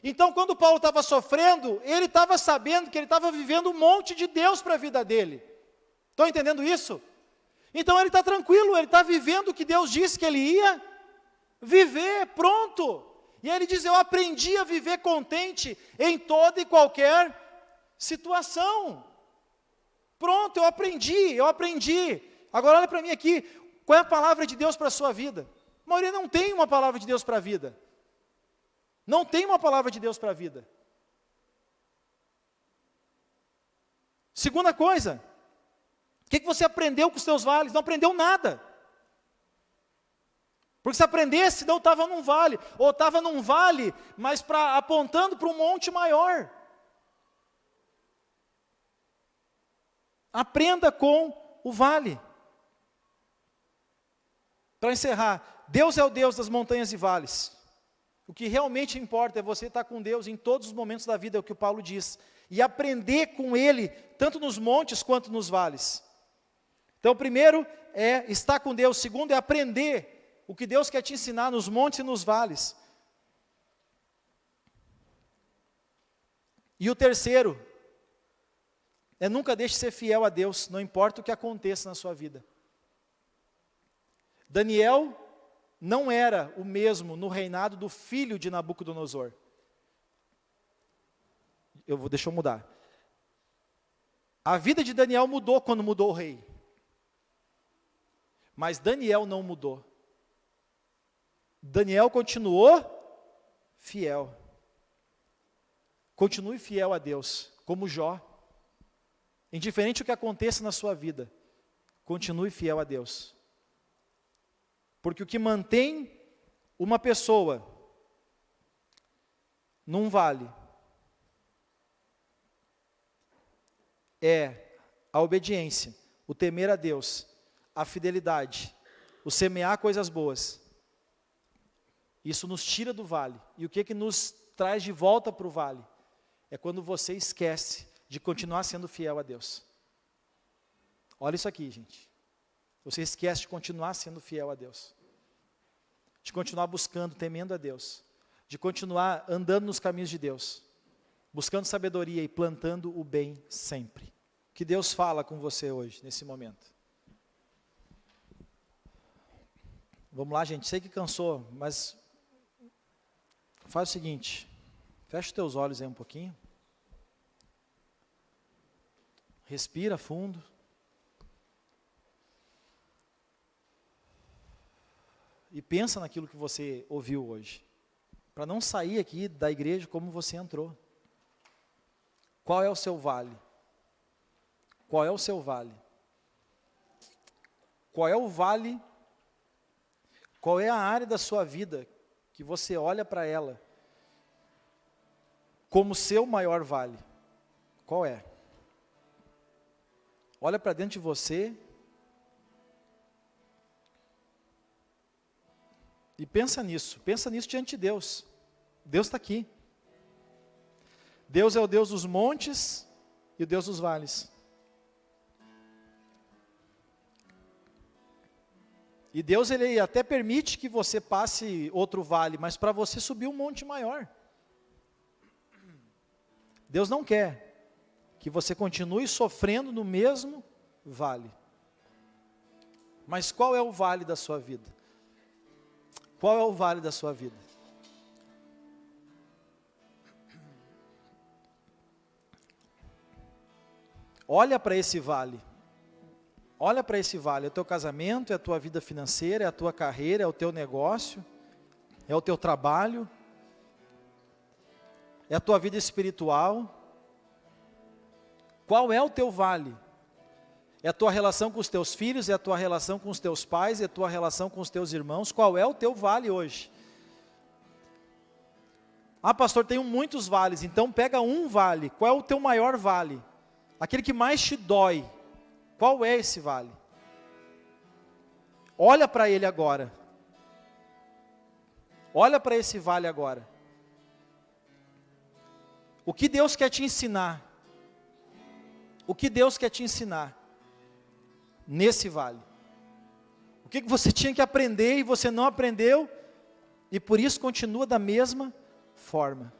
Então, quando Paulo estava sofrendo, ele estava sabendo que ele estava vivendo um monte de Deus para a vida dele. Estão entendendo isso? Então ele está tranquilo, ele está vivendo o que Deus disse que ele ia viver, pronto. E ele diz, eu aprendi a viver contente em toda e qualquer situação. Pronto, eu aprendi. Agora olha para mim aqui, qual é a palavra de Deus para a sua vida? A maioria não tem uma palavra de Deus para a vida. Não tem uma palavra de Deus para a vida. Segunda coisa, o que você aprendeu com os seus vales? Não aprendeu nada. Porque se aprendesse, não estava num vale, ou estava num vale, mas apontando para um monte maior. Aprenda com o vale. Para encerrar, Deus é o Deus das montanhas e vales. O que realmente importa é você estar com Deus em todos os momentos da vida, é o que o Paulo diz. E aprender com Ele, tanto nos montes quanto nos vales. Então, primeiro é estar com Deus. Segundo é aprender o que Deus quer te ensinar nos montes e nos vales. E o terceiro é nunca deixe de ser fiel a Deus, não importa o que aconteça na sua vida. Daniel não era o mesmo no reinado do filho de Nabucodonosor. Deixa eu mudar. A vida de Daniel mudou quando mudou o rei. Mas Daniel não mudou. Daniel continuou fiel. Continue fiel a Deus, como Jó. Indiferente do que aconteça na sua vida, continue fiel a Deus. Porque o que mantém uma pessoa num vale é a obediência, o temer a Deus, a fidelidade, o semear coisas boas. Isso nos tira do vale. E o que nos traz de volta para o vale? É quando você esquece de continuar sendo fiel a Deus. Olha isso aqui, gente. Você esquece de continuar sendo fiel a Deus. De continuar buscando, temendo a Deus. de continuar andando nos caminhos de Deus, buscando sabedoria e plantando o bem sempre. Que Deus fala com você hoje, nesse momento. Vamos lá, gente, sei que cansou, mas faz o seguinte, fecha os teus olhos aí um pouquinho. Respira fundo. E pensa naquilo que você ouviu hoje. Para não sair aqui da igreja como você entrou. Qual é o seu vale? Qual é o seu vale? Qual é o vale? Qual é a área da sua vida que você olha para ela como seu maior vale? Qual é? Olha para dentro de você e pensa nisso diante de Deus. Deus está aqui. Deus é o Deus dos montes e o Deus dos vales. E Deus, Ele até permite que você passe outro vale, mas para você subir um monte maior. Deus não quer que você continue sofrendo no mesmo vale. Mas qual é o vale da sua vida? Qual é o vale da sua vida? Olha para esse vale. Olha para esse vale. É o teu casamento, é a tua vida financeira, é a tua carreira, é o teu negócio, é o teu trabalho, é a tua vida espiritual. Qual é o teu vale? É a tua relação com os teus filhos, é a tua relação com os teus pais, é a tua relação com os teus irmãos. Qual é o teu vale hoje? Ah, pastor, tenho muitos vales, então pega um vale. Qual é o teu maior vale? Aquele que mais te dói. Qual é esse vale? Olha para ele agora. Olha para esse vale agora. O que Deus quer te ensinar? O que Deus quer te ensinar nesse vale? O que você tinha que aprender e você não aprendeu, e por isso continua da mesma forma?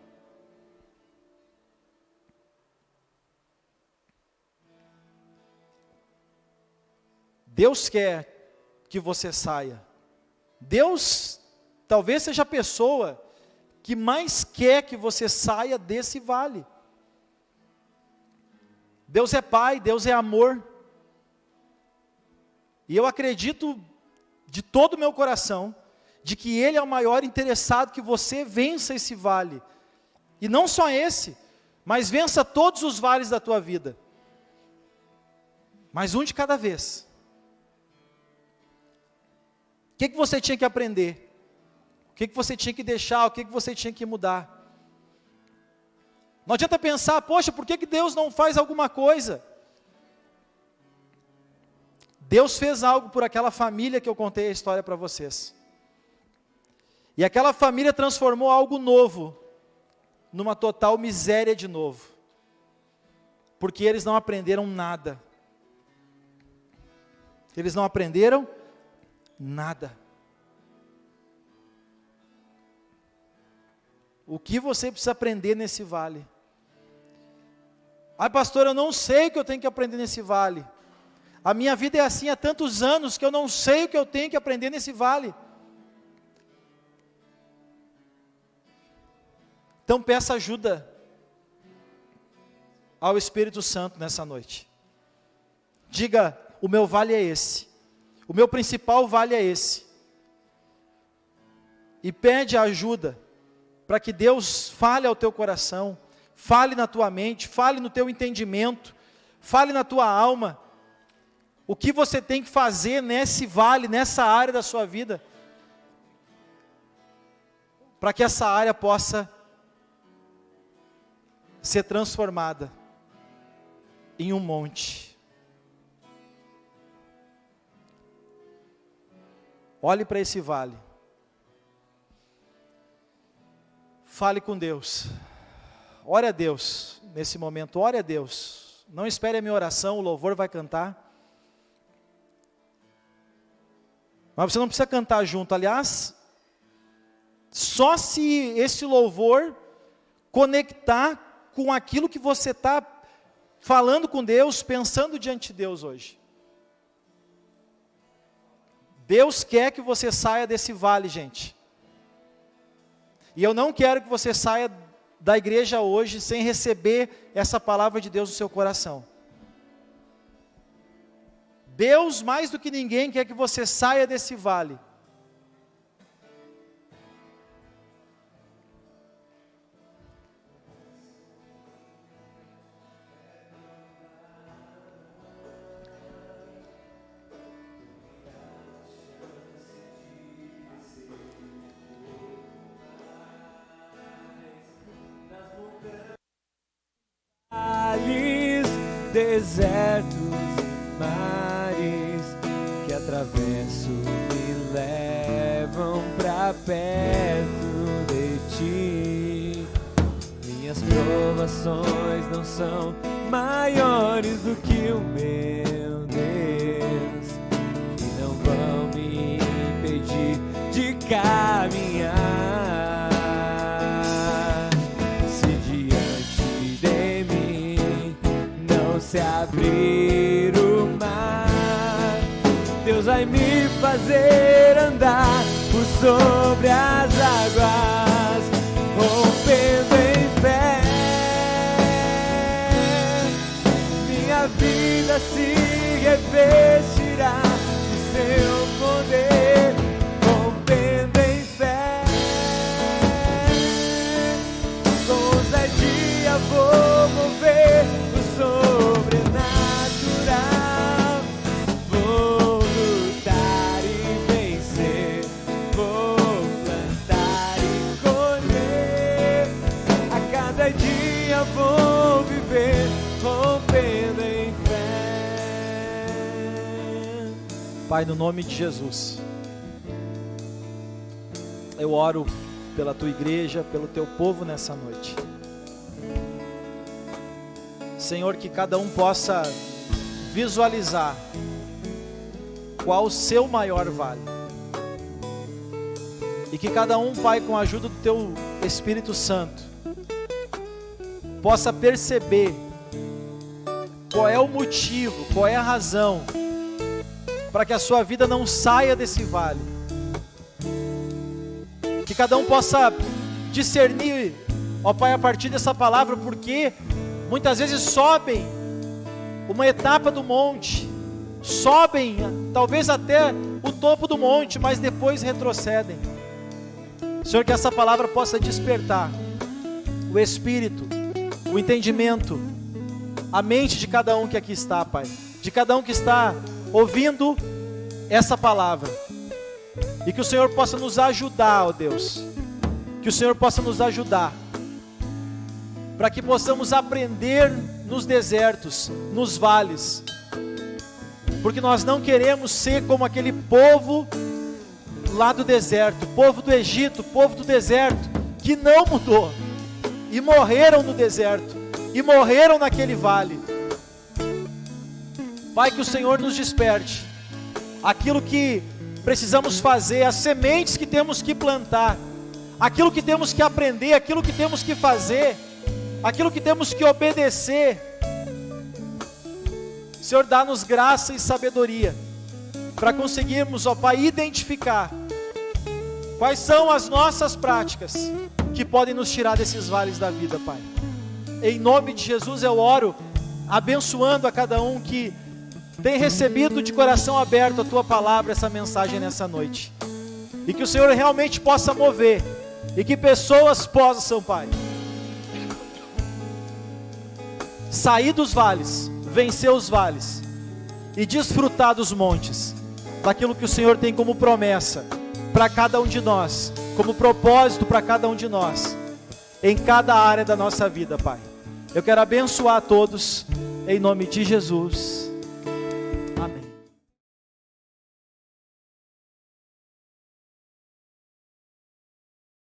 Deus quer que você saia. Deus talvez seja a pessoa que mais quer que você saia desse vale. Deus é Pai, Deus é amor. E eu acredito de todo o meu coração, de que Ele é o maior interessado que você vença esse vale. E não só esse, mas vença todos os vales da tua vida. Mas um de cada vez. O que você tinha que aprender? O que você tinha que deixar? O que você tinha que mudar? Não adianta pensar, poxa, por que Deus não faz alguma coisa? Deus fez algo por aquela família que eu contei a história para vocês. E aquela família transformou algo novo numa total miséria de novo. Porque eles não aprenderam nada. Eles não aprenderam nada. O que você precisa aprender nesse vale? Ah, pastor, eu não sei o que eu tenho que aprender nesse vale. A minha vida é assim há tantos anos que eu não sei o que eu tenho que aprender nesse vale. Então peça ajuda ao Espírito Santo nessa noite. Diga, o meu vale é esse. O meu principal vale é esse. E pede ajuda para que Deus fale ao teu coração, fale na tua mente, fale no teu entendimento, fale na tua alma. O que você tem que fazer nesse vale, nessa área da sua vida, para que essa área possa ser transformada em um monte. Olhe para esse vale. Fale com Deus. Ore a Deus nesse momento, ore a Deus. Não espere a minha oração, o louvor vai cantar. Mas você não precisa cantar junto. Aliás, só se esse louvor conectar com aquilo que você está falando com Deus, pensando diante de Deus hoje. Deus quer que você saia desse vale, gente. E eu não quero que você saia da igreja hoje sem receber essa palavra de Deus no seu coração. Deus, mais do que ninguém, quer que você saia desse vale. Desertos e mares que atravesso me levam pra perto de ti. Minhas provações não são maiores do que o meu Deus, e não vão me impedir de caminhar. Se abrir o mar, Deus vai me fazer andar por sobre as águas, rompendo em fé. Minha vida se revestirá do seu poder, rompendo em fé. Com ousadia vou mover o sobrenatural, vou lutar e vencer, vou plantar e colher, a cada dia vou viver, rompendo em fé. Pai, no nome de Jesus, eu oro pela tua igreja, pelo teu povo nessa noite. Senhor, que cada um possa visualizar qual o seu maior vale. E que cada um, Pai, com a ajuda do teu Espírito Santo, possa perceber qual é o motivo, qual é a razão para que a sua vida não saia desse vale. Que cada um possa discernir, ó Pai, a partir dessa palavra, porque muitas vezes sobem uma etapa do monte, sobem talvez até o topo do monte, mas depois retrocedem. Senhor, que essa palavra possa despertar o espírito, o entendimento, a mente de cada um que aqui está, Pai, de cada um que está ouvindo essa palavra, e que o Senhor possa nos ajudar, ó Deus, que o Senhor possa nos ajudar, para que possamos aprender nos desertos, nos vales, porque nós não queremos ser como aquele povo lá do deserto, povo do Egito, povo do deserto, que não mudou, e morreram no deserto, e morreram naquele vale. Pai, que o Senhor nos desperte, aquilo que precisamos fazer, as sementes que temos que plantar, aquilo que temos que aprender, aquilo que temos que fazer, aquilo que temos que obedecer. Senhor, dá-nos graça e sabedoria para conseguirmos, ó Pai, identificar quais são as nossas práticas que podem nos tirar desses vales da vida, Pai. Em nome de Jesus eu oro, abençoando a cada um que tem recebido de coração aberto a Tua palavra, essa mensagem nessa noite, e que o Senhor realmente possa mover, e que pessoas possam, Pai, sair dos vales, vencer os vales e desfrutar dos montes, daquilo que o Senhor tem como promessa para cada um de nós, como propósito para cada um de nós, em cada área da nossa vida, Pai. Eu quero abençoar a todos, em nome de Jesus.